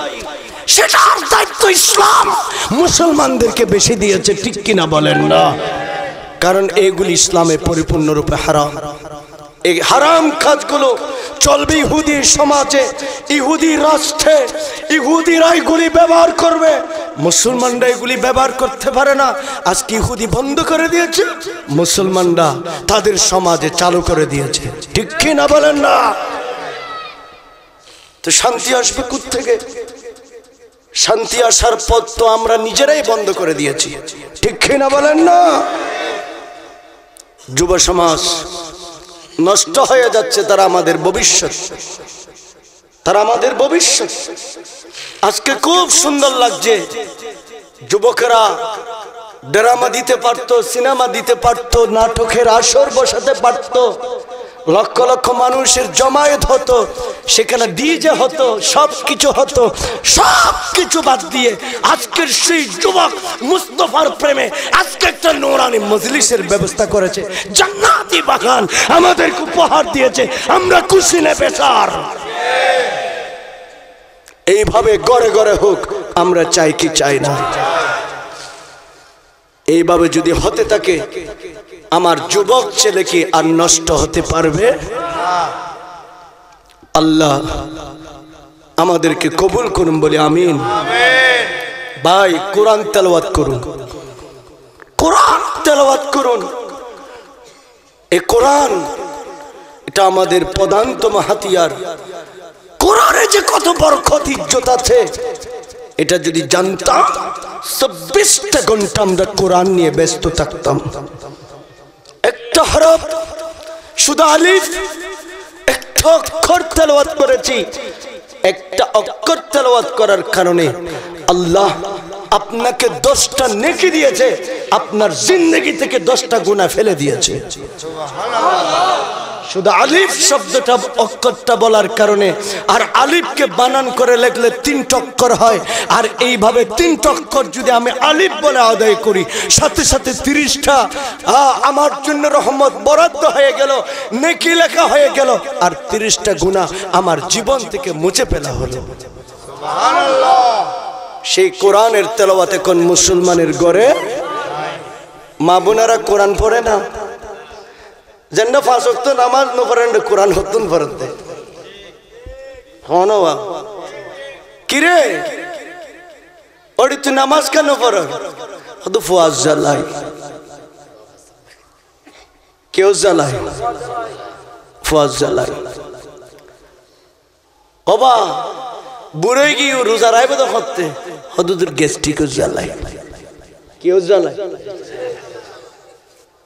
সেটার দায়িত্ব ইসলাম মুসলমানদেরকে বেশি দিয়েছে, ঠিক কিনা বলেন না? কারণ এগুলি ইসলামে পরিপূর্ণরূপে হারাম। এই হারাম কাজগুলো চলবে ইহুদি সমাজে, ইহুদি রাষ্ট্রে, ইহুদিরা এগুলি ব্যবহার করবে, মুসলমানরা এগুলি ব্যবহার করতে পারে না। আজকে ইহুদি বন্ধ করে দিয়েছে, মুসলমানরা তাদের সমাজে চালু করে দিয়েছে, ঠিক কি না বলেন না? তো শান্তি আসবে কোত্থেকে? শান্তি আসার পথ তো আমরা নিজেরাই বন্ধ করে দিয়েছি, ঠিক কি না বলেন না? যুব সমাজ নষ্ট হয়ে যাচ্ছে, তারা আমাদের ভবিষ্যৎ, তারা আমাদের ভবিষ্যৎ। আজকে খুব সুন্দর লাগছে, যুবকেরা ড্রামা দিতে পারতো, সিনেমা দিতে পারতো, নাটকের আসর বসাতে পারতো, লক্ষ লক্ষ মানুষের জমায়েত হতো, সেখানে ডিজে হতো, সব কিছু হতো। সব কিছু বাদ দিয়ে আজকের সেই যুবক মুস্তাফার প্রেমে আজকে একটা নূরানি মজলিসের ব্যবস্থা করেছে, জান্নাতি বাগান আমাদেরকে উপহার দিয়েছে, আমরা খুশি না বেচার? এইভাবে গড়ে গড়ে হোক, আমরা চাই কি চাই না? এইভাবে যদি হতে থাকে, আমার যুবক ছেলে কি আর নষ্ট হতে পারবে? আল্লাহ আমাদেরকে কবুল করুন বলে আমিন। ভাই, কোরআন তেলাওয়াত করুন, কোরআন তেলাওয়াত করুন। এই কোরআন এটা আমাদের প্রধানতম হাতিয়ার। কোরআনে যে কত বরকত ইজ্জত আছে, এটা যদি জানতাম ২৪টা ঘন্টা আমরা কোরআন নিয়ে ব্যস্ত থাকতাম। একটা হরফ, শুধু আলিফ, একটা অক্ষর তেলাওয়াত করেছি, একটা অক্ষর তেলাওয়াত করার কারণে আল্লাহ আপনাকে 10টা নেকি দিয়েছে, আপনার জিন্দেগি থেকে 10টা গুনাহ ফেলে দিয়েছে। শুধু আলিফ শব্দটা, অক্ষরটা বলার কারণে। আর আলিফকে বানান করে লিখলে 3টা অক্ষর হয়, আর এইভাবে 3টা অক্ষর যদি আমি আলিফ বলে আদায় করি, সাথে সাথে 30টা আমার জন্য রহমত বরাদ্দ হয়ে গেল, নেকি লেখা হয়ে গেল, আর 30টা গুনাহ আমার জীবন থেকে মুছে ফেলা হলো। সুবহানাল্লাহ। সেই কোরআনের তেলাওয়াত এখন মুসলমানের ঘরে। মা বোনেরা কোরআন পড়ে না, যেন 5 ওয়াক্ত নামাজ ন পড়েন, কোরআন হতুন পড়তে হন। কিরে ওটি তুই নামাজ কেন পড়? হয়তো ফুয়াজ জ্বালাই, কেউ জ্বালাই, ফুয়াজ জ্বালাই। বাবা বুড়ে গিয়ে রোজা রাইবে তো করতে, হয়তো তোর গ্যাস্ট্রিকও জ্বালাই, কেউ জ্বালাই।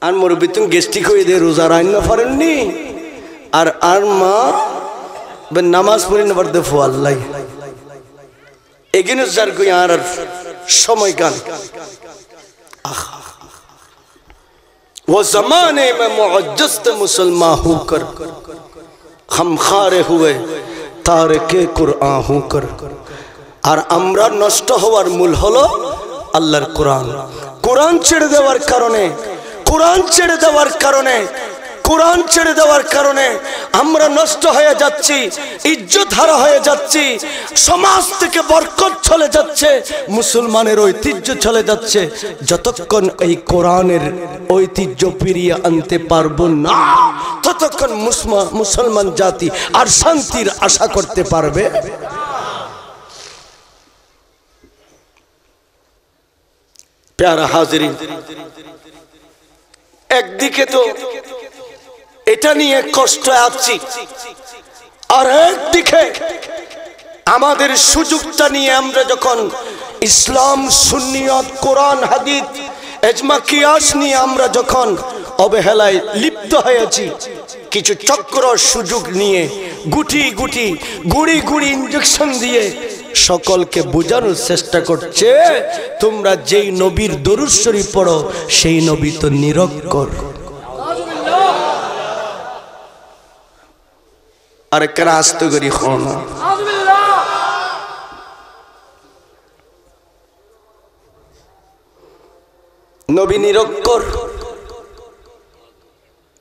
আর মুরব্বী তুমি গ্যাস্ট্রিক হয়ে দিয়ে রোজা রান্না পারেননি, আর মা নামাজ পড়ি না পারতে ফোয়াল্লাই এগিনে যার কই আর সময় গান। वो जमाने में मुअज्जज़ मुसलमान होकर हम खारे हुए, তারকে কুরআন হুকর। আর আমরা নষ্ট হওয়ার মূল হলো আল্লাহর কোরআন। কোরআন ছেড়ে দেওয়ার কারণে, কোরআন ছেড়ে দেওয়ার কারণে, কোরআন ছেড়ে দেওয়ার কারণে আমরা নষ্ট হয়ে যাচ্ছি, ইজ্জত হারা হয়ে যাচ্ছি, সমাজ থেকে বরকত চলে যাচ্ছে, মুসলমানের ঐতিহ্য চলে যাচ্ছে। যতক্ষণ এই কোরআনের ঐতিহ্য ফিরিয়ে আনতে পারবো না, ততক্ষণ মুসলমান জাতি আর শান্তির আশা করতে পারবে। প্যারা হাজিরিন, একদিকে তো এটা নিয়ে কষ্ট আছি, আর একদিকে আমাদের সুযোগটা নিয়ে আমরা যখন ইসলাম, সুন্নিয়ত, কোরআন, হাদিস, ইজমা, কিয়াস নিয়ে আমরা যখন অবহেলায় লিপ্ত হয়েছি, কিছু চক্র সুযোগ নিয়ে গুটি গুটি, গুড়ি গুড়ি ইনজেকশন দিয়ে সকলকে বোঝানোর চেষ্টা করছে, তোমরা যেই নবীর দরুদ শরীফ পড়ো সেই নবী তো নিরক্ষর। আরে কেন আসতে করি না, নবী নিরক্ষর,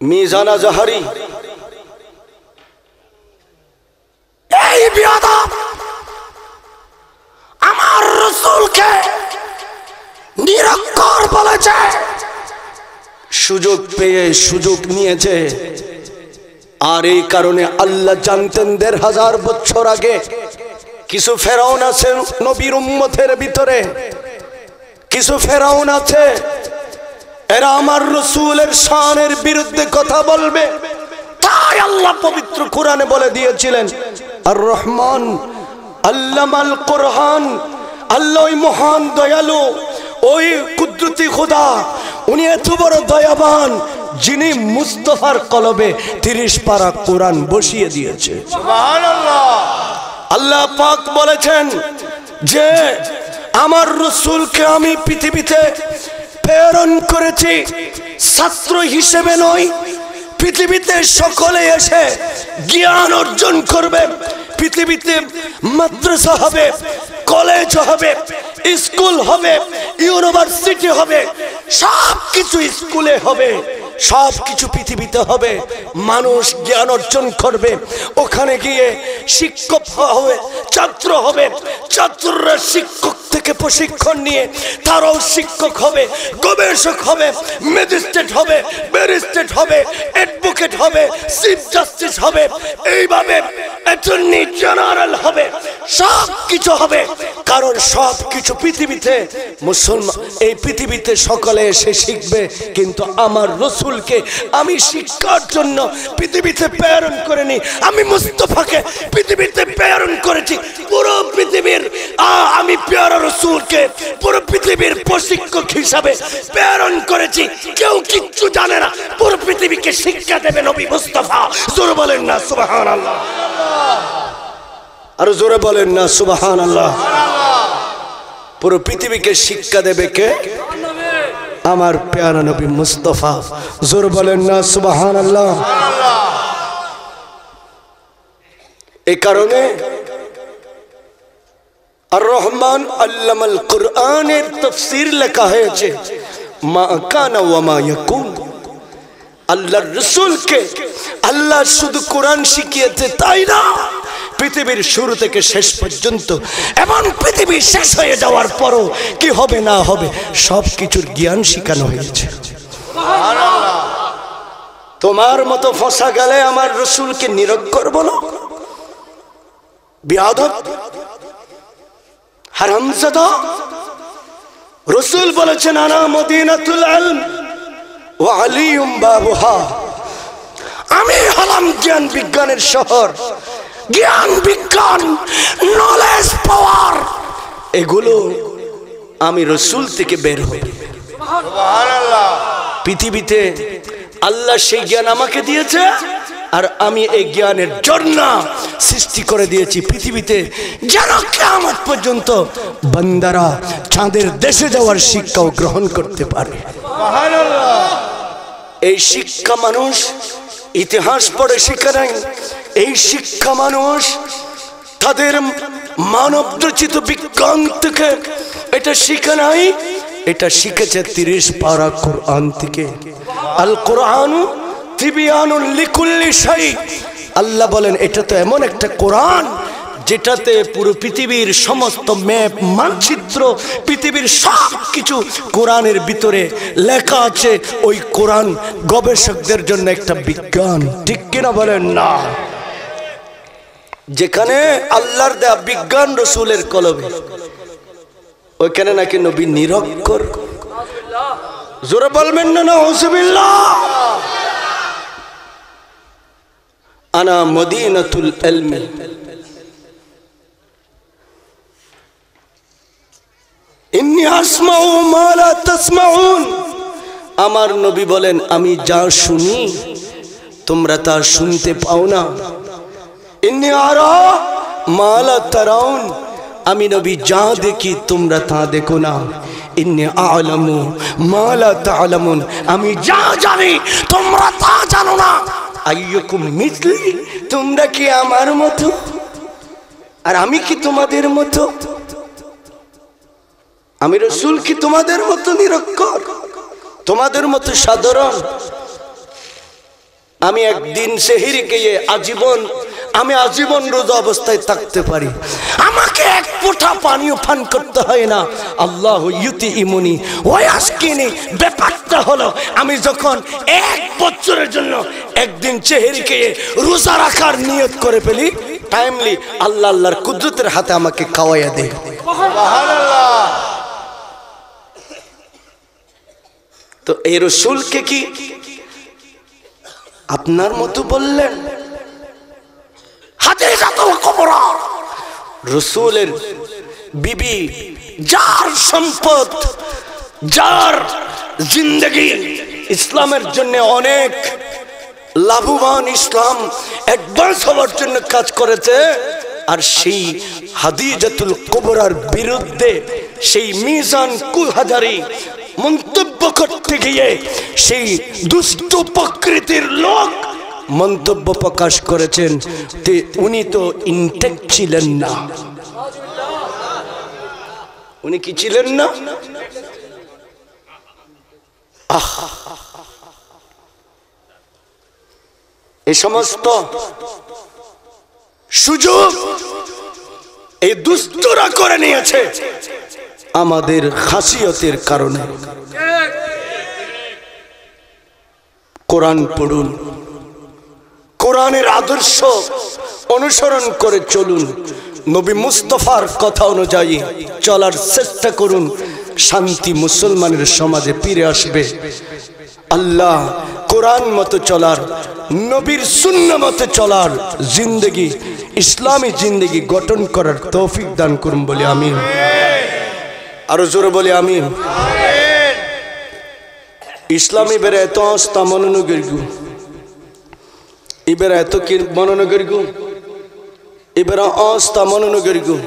মিজানা জাহারি। এই বিয়াদব আমার রাসূলকে নিরক্ষর বলেছে, সুযোগ পেয়ে সুযোগ নিয়েছে। আর এই কারণে আল্লাহ জানতেন ১৫০০ বছর আগে কিছু ফেরাউন আছে নবীর উম্মতের ভিতরে, কিছু ফেরাউন আছে, এরা আমার রাসূলের শানের বিরুদ্ধে কথা বলবে। তাই আল্লাহ পবিত্র কোরআনে বলে দিয়েছিলেন, আর রহমান আল্লামাল কোরআন, আল্লাহ ওই মহান দয়ালু, ওই কুদরতি খোদা, উনি এত বড় দয়াবান, যিনি মুস্তাফার কলবে ৩০ পারা কোরআন বসিয়ে দিয়েছে। সুবহানাল্লাহ। আল্লাহ পাক বলেছেন যে আমার রাসূলকে আমি পৃথিবীতে প্রেরণ করেছি ছাত্র হিসেবে নয়, পৃথিবীতে সকলে এসে জ্ঞান অর্জন করবে, পৃথিবীতে মাদ্রাসা হবে, কলেজ হবে, স্কুল হবে, ইউনিভার্সিটি হবে, সব কিছু স্কুলে হবে, সব কিছু পৃথিবীতে হবে, মানুষ জ্ঞান অর্জন করবে, ওখানে গিয়ে শিক্ষক হবে, ছাত্র হবে, ছাত্ররা শিক্ষক থেকে প্রশিক্ষণ নিয়ে তারাও শিক্ষক হবে, গবেষক হবে, ম্যাজিস্ট্রেট হবে, ব্যারিস্টার হবে, অ্যাডভোকেট হবে, চিফ জাস্টিস হবে, এইভাবে অ্যাটর্নি জেনারেল হবে, সব কিছু হবে। কারণ সব কিছু পৃথিবীতে মুসলমান, এই পৃথিবীতে সকলে এসে শিখবে, কিন্তু আমার রাসূলকে আমি শিক্ষার জন্য পৃথিবীতে প্রেরণ করিনি, আমি মুস্তাফাকে পৃথিবীতে প্রেরণ করেছি। পুরো পৃথিবীর আমি প্যারা রাসূলকে পুরো পৃথিবীর প্রশিক্ষক হিসাবে প্রেরণ করেছি। কেউ কিচ্ছু জানে না, পুরো পৃথিবীকে শিক্ষা দেবে নবী মুস্তাফা। জোরে বলেন না সুবহানাল্লাহ, আর জোরে বলেন না সুবহানাল্লাহ। পুরো পৃথিবীকে শিক্ষা দেবে কে? আমার প্যারা নবী মুস্তাফা। জোরে বলেন না সুবহানাল্লাহ। এই কারণে আর রহমান আল্লামাল কোরআনের তাফসীর লেখা হয়েছে, মা কানা ওয়া মা ইয়াকুন। আল্লাহর রাসূলকে আল্লাহ শুধু কোরআন শিখিয়েছে তাই না, পৃথিবীর শুরু থেকে শেষ পর্যন্ত, এবং পৃথিবী শেষ হয়ে যাওয়ার পরও কি হবে না হবে সব কিছুর জ্ঞান শিখানো হয়েছে। সুবহানাল্লাহ। তোমার মতো ফসা গেলে আমার রাসূলকে নিরক্ষর বলো, বিয়াদব, হারামজাদা। রাসূল বলেছেন আনা মদিনাতুল ইলম ওয়া আলিয়ুম বাবুহা, আমি হলাম জ্ঞান বিজ্ঞানের শহর। জ্ঞান বিজ্ঞান, নলেজ পাওয়ার, এগুলো আমি রাসূল থেকে বের হই। সুবহানাল্লাহ। পৃথিবীতে আল্লাহ সেই জ্ঞান আমাকে দিয়েছে, আর আমি এই জ্ঞানের ঝর্ণা সৃষ্টি করে দিয়েছি পৃথিবীতে, যেন কিয়ামত পর্যন্ত বান্দারা চাঁদের দেশে যাওয়ার শিক্ষাও গ্রহণ করতে পারে। সুবহানাল্লাহ। এই শিক্ষা মানুষ ইতিহাস পড়ে শিখে নেয়, এই শিক্ষা মানুষ তাদের মানব রচিত বিজ্ঞান থেকে এটা শিখে নাই, এটা শিখেছে 30 পারা কোরআন থেকে। আল কোরআনু তিবিয়ানুল লিকুল্লি শাই। আল্লাহ বলেন এটা তো এমন একটা কোরআন যেটাতে পুরো পৃথিবীর সমস্ত ম্যাপ, মানচিত্র, পৃথিবীর সব কিছু কোরআনের ভিতরে লেখা আছে। ওই কোরআন গবেষকদের জন্য একটা বিজ্ঞান, ঠিক কিনা বলেন না? যেখানে আল্লাহর দেয়া বিজ্ঞান রসুলের কলমে, ওইখানে নাকি নবী নিরক্ষর। জোরে বলবেন না নাউজুবিল্লাহ। আনা মদিনাতুল ইলমি, ইন্নী আসমাউ মা লা তাসমাউন। আমার নবী বলেন আমি যা শুনি তোমরা তা শুনতে পাও না। ইন্নী আরা মা লা তারাউন। আমি নবী যা দেখি তোমরা তা দেখো না। ইন্নী আ'লামু মা লা তা'লামুন। আমি যা জানি তোমরা তা জানো না। আইয়ুকুম মিসলি, তোমরা কি আমার মতো আর আমি কি তোমাদের মতো? আমি রাসূল কি তোমাদের মতো নিরক্ষর, তোমাদের মতো সাধারণ? আমি একদিন সেহরি খেয়ে আমি আজীবন রোজা অবস্থায় থাকতে পারি, আমাকে এক ফোঁটা পানিও পান করতে হয় না। আল্লাহ ইউতিইমুনি ওয়া ইয়াসকিনি। ব্যাপারটা হলো আমি যখন 1 বছরের জন্য একদিন সেহরি খেয়ে রোজা রাখার নিয়ত করে ফেলি, টাইমলি আল্লাহ আল্লাহর কুদরতের হাতে আমাকে খাওয়াইয়া দেয়। সুবহানাল্লাহ। তো এই রাসূলকে কি আপনার মতো বললেন? হাদিজাতুল কুবরা, রাসূলের বিবি, যার সম্পদ, যার জিন্দেগি ইসলামের জন্য অনেক লাভবান, ইসলাম অ্যাডভান্স হওয়ার জন্য কাজ করেছে, আর সেই হাদিজাতুল কুবরার বিরুদ্ধে সেই মিজান কুহাজারি মন্তব্য করতে গিয়ে সেই দুষ্ট প্রকৃতির লোক মন্তব্য প্রকাশ করেছেন যে উনি তো ইনটেক ছিলেন না। উনি কি ছিলেন না? এই সমস্ত সুযোগ এই দুষ্টরা করে নিয়েছে আমাদের খাসিয়তের কারণে। কোরআন পড়ুন, কোরআনের আদর্শ অনুসরণ করে চলুন, নবী মুস্তাফার কথা অনুযায়ী চলার চেষ্টা করুন। শান্তি মুসলমানের সমাজে ফিরে আসবে। আল্লাহ কোরআন মতো চলার, নবীর সুন্নাহ মতো চলার জিন্দেগি, ইসলামী জিন্দেগি গঠন করার তৌফিক দান করুন বলে আমিন। আরো জোরে বলি আমিন। ইসলামী বেড়ে এত আস্থা মনোনগরগু, এবার এত কি মনোনগরগু, এবার আস্থা মনোনগরগু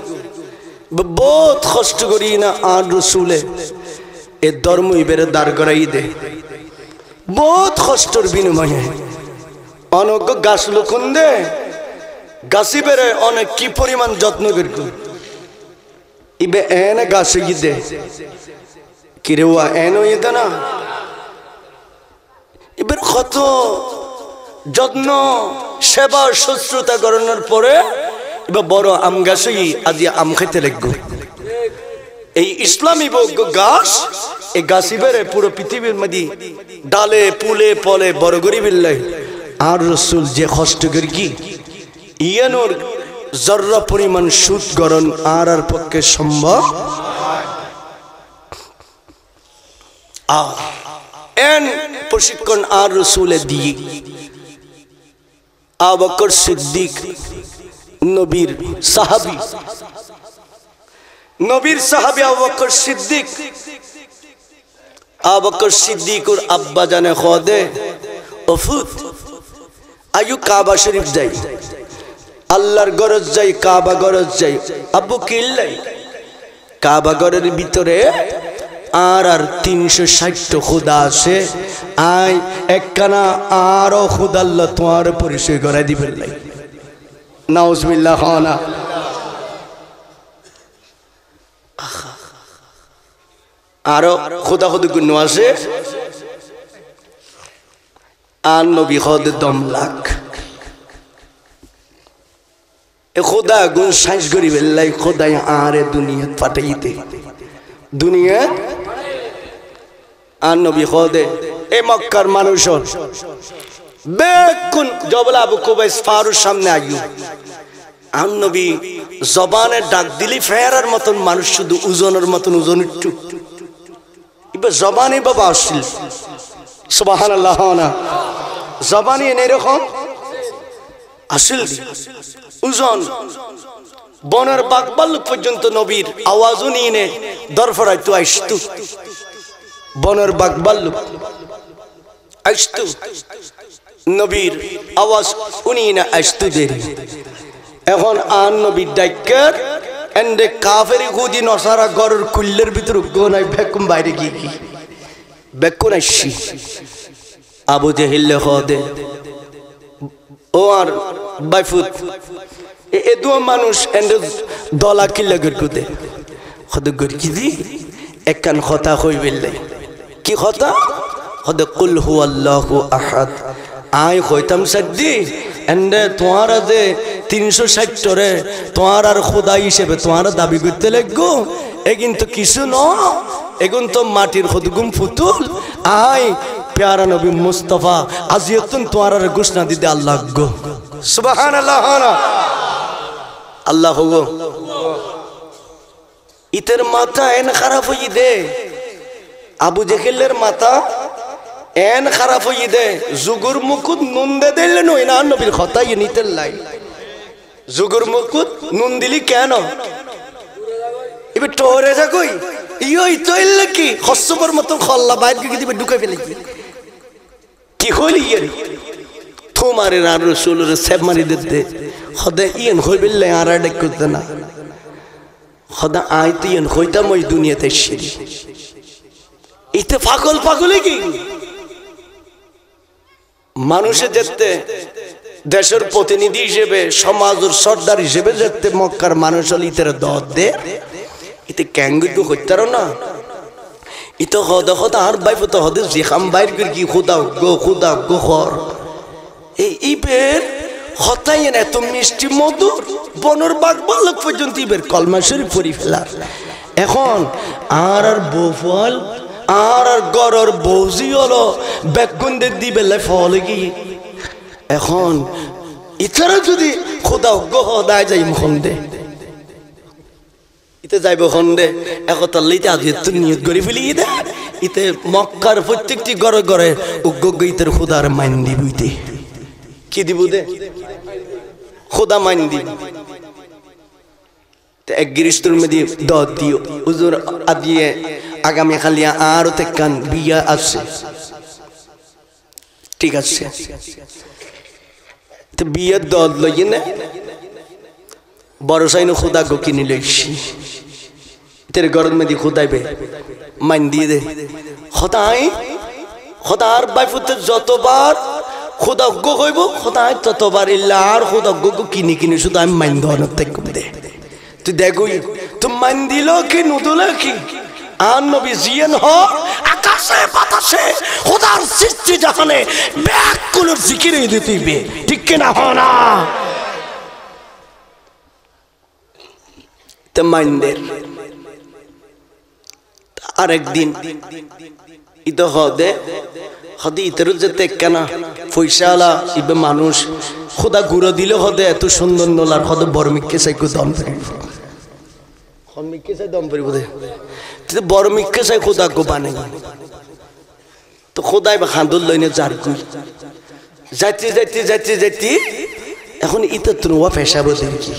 বহুত কষ্ট করি না। আর রসুলে এ ধর্ম এবারে দাঁড় করাই দে, বহুত কষ্টর বিনিময়ে অনেক গাছ লুকুন দে, গাছি বেড়ে অনেক কি পরিমাণ যত্ন করগু, ইবে এনে গাছে গিয়ে কিরে ওয়া এনো ইদে না, এবার কত যত্ন সেবা শুশ্রূষা করানোর পরে এবার বড় আম গাছই আজ আম খাইতে লাগবো। এই ইসলামী গাছ, এই গাছ বেড়ে পুরো পৃথিবীর মধ্যে ডালে পুলে পলে বড় গরিবের লাই। আর রসুল যে কষ্ট করি কি ইয়ানোর জর্রা পরিমাণ সুদ গরণ আর পক্ষে সম্ভব। এন প্রশিক্ষণ আর রসুলে দিয়ে আবু বকর সিদ্দিক নবীর সাহাবী, নবীর সাহাবী আবু বকর সিদ্দিক। আবু বকর সিদ্দিকর আব্বা জানে খোদে ওফুত আয়ু কাবা শরীফ যাই, আল্লাহর গরজ যাই, কাবা গরজ যাই। আব্বু কিল্লাই কাবা গরের ভিতরে আর 360 খুদা আছে, আয় একখানা আরো খুদা আল্লাহ তোমার পরিচয় করাই দিবেন। নাউজুবিল্লাহ। আরো খোদা খোদি গুণ আছে আর নবী খোদে দম লাখ এ খোদা গুণ সাইজ করি বেল্লাই খোদাই আরে দুনিয়া পাঠাইতে দুনিয়া আর নবী খোদে এ মক্কার মানুষ বেকুন জবল আবু কুবাইস ফারুর সামনে আইয়ু আর নবী জবানে ডাক দিলি ফেরার মতন মানুষ শুধু ওজনের মতন ওজন একটু এবার জবানে বাবা আসছিল সুবহানাল্লাহ না জবানে এরকম আসল ওজন বনের বাকবাল্লুক পর্যন্ত নবীর আওয়াজও নিয়ে নে দরফরাই তো আইসতু বনের বাকবাল্লুক আইসতু নবীর আওয়াজ উনি না আইসতু দেরি এখন আন নবীর ডাক্কার এন্ডে কাফেরি খুদি নসারা ঘরের কুল্লের ভিতর গোনাই বেকুম বাইরে গিয়ে কি বেকুন আইসি আবু জেহিল্লে খদে ও আর বাইফুত এ দুয়া মানুষ এন্ডে দলা কিল্লা গরকুদে খদে গরকি দি একখান কথা কই বেললে কি কথা খদে কুল হুয়াল্লাহু আহাদ আই কইতাম সাদ্দি এন্ডে তোমারা যে 360 টরে তোমার আর খোদা হিসেবে তোমার দাবি করতে লাগবো এ কিন্তু কিছু ন এগুন তো মাটির খদগুম ফুতুল আই প্যারা নবী মুস্তাফা আজিয়তুন তোমার আর ঘোষণা দিতে আল্লাহ গো সুবহানাল্লাহ আল্লাহ গো ইতের মাথা এন খারাপ হই দে আবু জেহেলের মাথা এন খারাপ হই দে জুগুর মুকুত নুন দে দিলে নই না নবীর কথা নিতে লাই জুগুর মুকুত নুন দিলি কেন এবার টোরে যা কই ইয়ই তৈল কি খসবর মত খল্লা বাইর কি দিবে ঢুকে ফেলে কি হইল ইয়ে তোমারে আর রাসূলের সেব মারি দিতে খোদা ইয়েন হই বিল্লাহ আর ডাক করতে না খোদা আইতে ইয়েন হইতাম ওই দুনিয়াতে শিরি ইতে পাগল পাগলে কি মানুষে যেতে দেশের প্রতিনিধি হিসেবে সমাজের সর্দার হিসেবে যেতে মক্কার মানুষ হল ইতের দর দে ইতে ক্যাঙ্গুর হইতার না ইতো হদ হদ আর বাইফ তো হদে জিখাম বাইর করি কি খুদা গো খর এই ইবের হতাই এত মিষ্টি মধুর বনর বাগ বালক পর্যন্ত ইবের কলমা শরীফ পড়ি ফেলার এখন আর বউ ফল আর গরর বৌজি হলো বেগুনদের দিবে ফল কি এখন ইতারা যদি খোদা গদায় যাই খন্দে ইতে যাইব খন্দে একতাল্লিতে আজ নিয়ত করে ফেলি দে ইতে মক্কার প্রত্যেকটি ঘরে ঘরে উগ্গ ইতের খোদার মাইন দিবইতে কি দিব দে খোদা মাইন দিব এক গিরিস্তর মধ্যে দত দিও হুজুর আদিয়ে আগামী খালিয়া আরো তেকান বিয়া আছে ঠিক আছে তো বিয়ের দল লই না বড় সাইন খোদা গো কিনে লইছি তেরে গরম মধ্যে খোদাইবে মাইন দিয়ে দে খোদার বাইফুতে যতবার খোদা গো হইব খোদাই ততবার ইল্লা আর খোদা গো কিনে কিনে শুধু আমি মাইন দেওয়ানোর থেকে দে তুই দেখুই তুই মাইন দিল কি নুদল কি আর নবী জিয়ান হ আকাশে বাতাসে খোদার সৃষ্টি জাহানে ব্যাকুলের জিকিরে দিতেইবে ঠিক কি না হয় না তে মাইন্দের আরেকদিন ইতো হদে ইতের যেতে কেনা পয়সাওয়ালা ইবে মানুষ খোদা গুঁড়ো দিলে হদে এত সুন্দর নলার হদে বর্মিককে চাই দম ফেরি চাই দম ফেরি বোধে বর্মিককে চাই খোদা গো বানে তো খোদাই বা খান্দুল লইনে যার গুই যাইতে যাইতে যাইতে যাইতে এখন ইতে তোয়া পেশা বোধের কি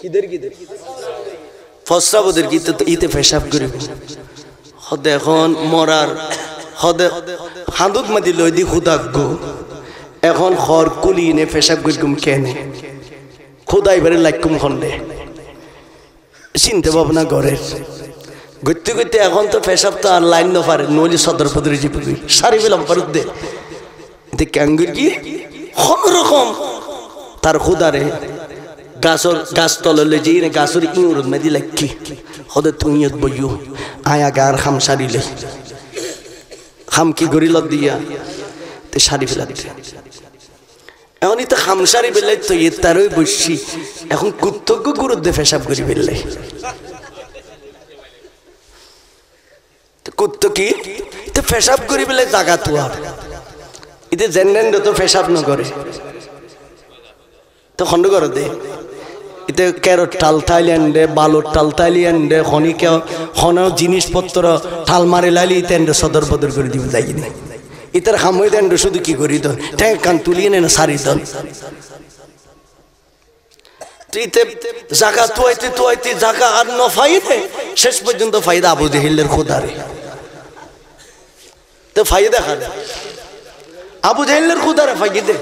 কিদের ফসরা বোধের কি ইতে পেশাব করিব হদে এখন মরার হদে হাঁদুক মাদি লই দি খুদা গো এখন খর কুলি নে পেশাব করিকুম কেনে খুদাই বারে লাইকুম খন্ডে চিনতে ভাবনা ঘরের ঘুরতে ঘুরতে এখন তো পেশাব তো আর লাইন না পারে নলি সদর পদরে যে সারি পেলাম পারত দে ক্যাঙ্গুর কি কোন রকম তার খুদারে গাছ তললে যাই না গাছের ইউরোদ মেদি লাকি হদে তুই বইও আয়া গার খাম সারিলে খাম কি গরিল দিয়া তে সারি ফেলা দিতে এখন তো খাম সারি বেলে তো তারই বসছি এখন কুত্তজ্ঞ গুরুদ্দে পেশাব করি ফেললে কুত্ত কি তো পেশাব করি বেলে জাগা তো আর এতে জেন তো পেশাব ন করে তো খন্ড করে দে এতে ক্যারট টাল থাইল্যান্ডে বালুর টাল থাইল্যান্ডে খনিকে খনাও জিনিসপত্র ঠাল মারে লাইলি তেন্ডে সদর বদর করে দিব যাই না ইতার খামই দেন শুধু কি করি তো ট্যাঙ্ক কান তুলিয়ে নেন সারি দন ইতে জাগা তোয়াইতে জাগা আর ন ফাইদে শেষ পর্যন্ত ফায়দা আবু জেহেলের খোদারে তো ফায়দা খাবে আবু জেহেলের খোদারে ফাইদে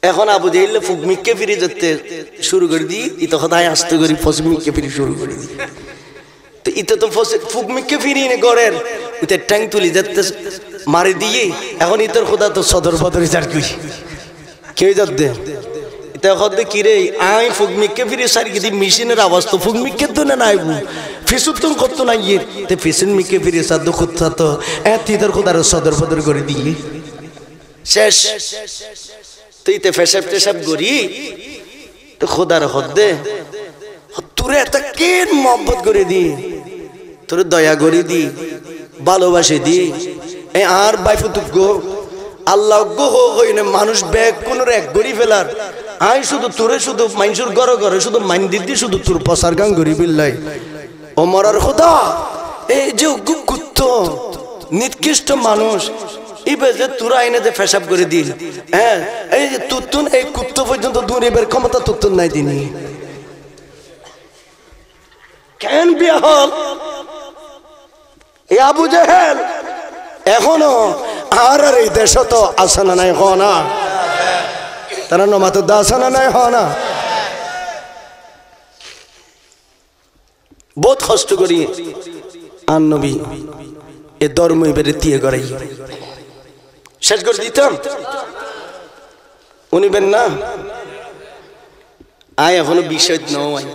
এখন আবু জেহেল ফুকমিককে ফিরে যেতে শুরু করে দিই ইতো খোদায় আসতে করি ফসমিককে ফিরে শুরু করে দিই তো ইতে তো ফুকমিককে ফিরিয়ে নে গড়ের ইতে ট্যাঙ্ক তুলি যেতে মারি দিয়ে এখন ইতর খোদা তো সদর বদরে চার করি কেউ যাতে এটা খদে কি রে আই ফুকমিককে ফিরে সারি কি মেশিনের আওয়াজ তো ফুকমিককে তো না নাইবু ফিসুতুন কত না ইয়ে তে ফিসিন মিকে ফিরে সাদ খুদা তো এত ইতর খোদার সদর বদর করে দিয়ে শেষ তো ইতে পেশাব করি তো খোদার হদে তোরে এত কেন মহব্বত করে দি তোরে দয়া করে দি ভালোবাসে দি এই আর বাইফুতুক গো আল্লাহ গো হই না মানুষ ব্যাগ কোন এক গড়ি ফেলার আই শুধু তোরে শুধু মানুষের ঘরে ঘরে শুধু মাইন দিদি শুধু তোর পসার গান গড়ি বিল্লাই ও মরার খোদা এই যে কুত্ত নিকৃষ্ট মানুষ ইবে যে তোরা আইনে যে পেশাব করে দিল হ্যাঁ এই যে তুতুন এই কুত্ত পর্যন্ত দূরের ক্ষমতা তুতুন নাই দিনি কেন বিয়া হল এই আবু জেহেল এখনো আর এই দেশ তো আসে না নাই হ না তারা নমাতো আসে না নাই হ না বহুত কষ্ট করি আর নবী এ ধর্ম এবারে দিয়ে গড়াই শেষ করে দিতাম উনি বেন না আয় এখনো বিষয় নয়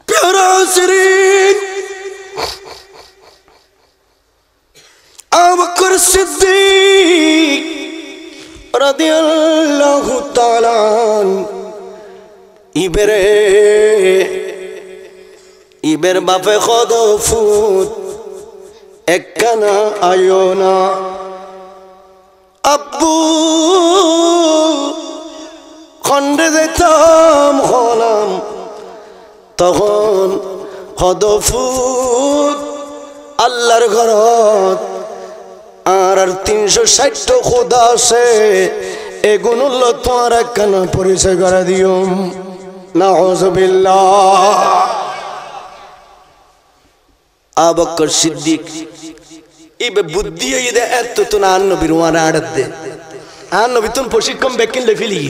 প্যারা শরীর আবু বকর সিদ্দিক রাদিয়াল্লাহু তাআলা ইবের বাপে কদ ফুট একখানা আয়োনা আব্বু খন্ডে যেতাম হলাম তখন কদ ফুট আল্লাহর ঘরত আর 360 খোদা আছে এগুলো তোমার একখানা পরিচয় করে দিও নাউযুবিল্লাহ আবু বকর সিদ্দিক ইবে বুদ্ধি ইদে এত তো না নবীর ওয়ারা আড়ত দে আর নবী তুন প্রশিক্ষণ বেকিন লেফিলি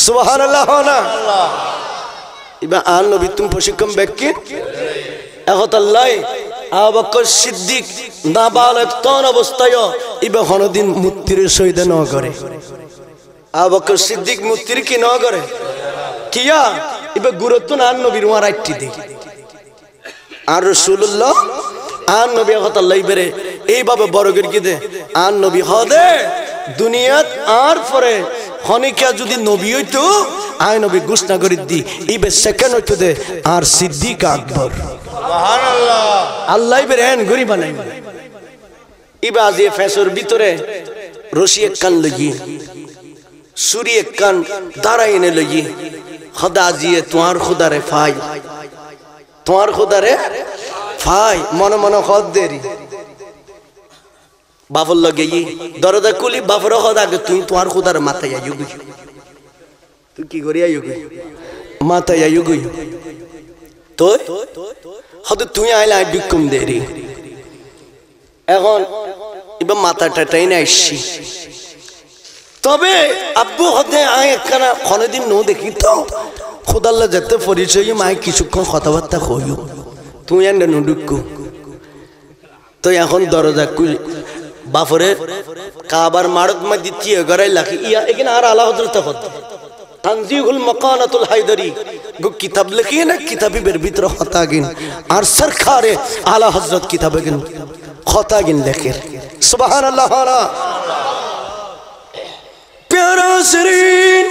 সুবহানাল্লাহ না ইবে আর নবী তুন প্রশিক্ষণ বেকিন এখন আবু বকর সিদ্দিক নাবালক তন অবস্থায় ইবে হনদিন মুক্তির শহীদ ন করে আবু বকর সিদ্দিক মুক্তির কি ন করে কিয়া ইবে গুরুত্ব না নবীর ওয়ারা আইটি দে আর রাসূলুল্লাহ আর নবী হতাল্লাহ ইবেরে এইভাবে বড় করে কি দে আর নবী হদে দুনিয়াত আর পরে খনিকা যদি নবী হইতো আয় নবী ঘোষণা করে দি ইবে সেকেন্ড হইতো দে আর সিদ্দিক আকবর সুবহানাল্লাহ আল্লাহ ইবেরে এন গরি বানাই ইবে আজি ফেসর ভিতরে রশি এক কান লাগি সুরি এক কান দাঁড়াই এনে লাগি খোদা জিয়ে তোমার খোদারে ফাই তোমার খোদারে ফাই মনে মনে খদ দেরি বাফর লগে দরজা খুলি বাফর খদ আগে তুই তোমার খোদার মাথায় আইও গই তুই কি করি আইও গই মাথায় আইও গই তো হদ তুই আইলা বিকুম দেরি এখন এবার মাথাটা টাইনে আসছি তবে আব্বু হতে আয় একখানা কোনদিন নো দেখি তো খোদাল্লা যেতে পরিচয় মায় কিছুক্ষণ কথাবার্তা কইও তুই এনে নুডুকু তো এখন দরজা খুলি বাফরে কাবার মারত মা দ্বিতীয় গড়াই লাখি ইয়া এখানে আর আলা হজরত হত तंजीहुल मकालतुल हैदरी गो किताब लिखी ना किताबी बेर भीतर खता गिन और सरकार आला हजरत किताब गिन खता गिन लेकर सुभान अल्लाह प्यारा शरीन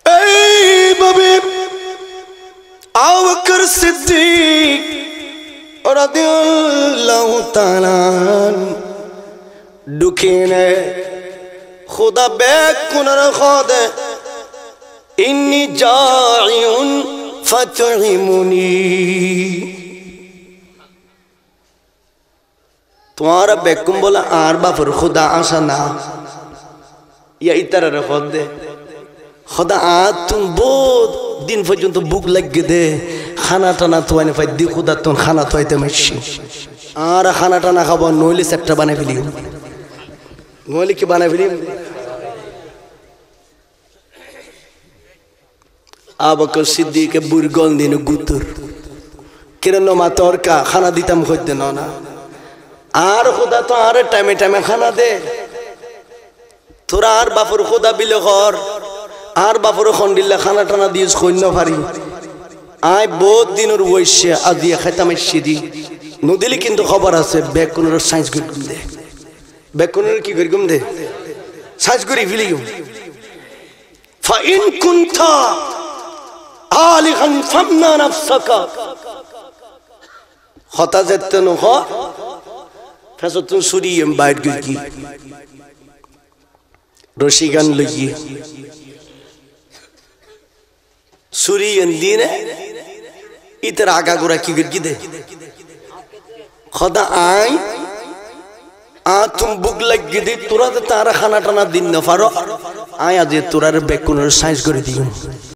ऐ बबे अबू बकर सिद्दीक रदियल्लाहु ताला दुखीने खुदा बेकुनर खुदा इन्नी जाइउन फतहिमुनी तुम्हारा बेकुम बोला आर बापर खुदा आशा ना या इतर खुदे खुदा आ तुम बहुत दिन पर्यন্ত बुक लग दे खाना टाना तो आने फायदे खुदा तुम खाना तो आते मच्छी आर खाना टाना खाबो नोली सेक्टर बने फिलियो नोली की बने फिलियो आबू बकर सिद्दीक के बुरगन दिन गुतुर किरण मातोर का खाना दितम खुद देना ना आर खुदा तो आर टाइमे टाइमे खाना दे তোরা আর বাপুর খোদা বিলে ঘর আর বাপুর খন্ডিল্লা খানা টানা দিস কইন পারি আই বহুত দিনের বইছে আদিয়া খাইতাম সিদি নদিলি কিন্তু খবর আছে বেকুনের সাইন্স গুম দে বেকুনের কি গুম দে সাইন্স করি ফিলিও ফা ইন কুনতা আলিহান ফামনা নাফসাকা হতা যেতে ন হ ফেসতুন সুরিয়ম বাইট গকি রশিগান লইয়ে সুরিয়ন দিনে ইতর আগা গোরা কি গকি দে খোদা আই आ तुम बुक लग दी तुरा तारा खाना टाना दिन न फारो आया जे तुरार बेकुनर साइंस कर दियो।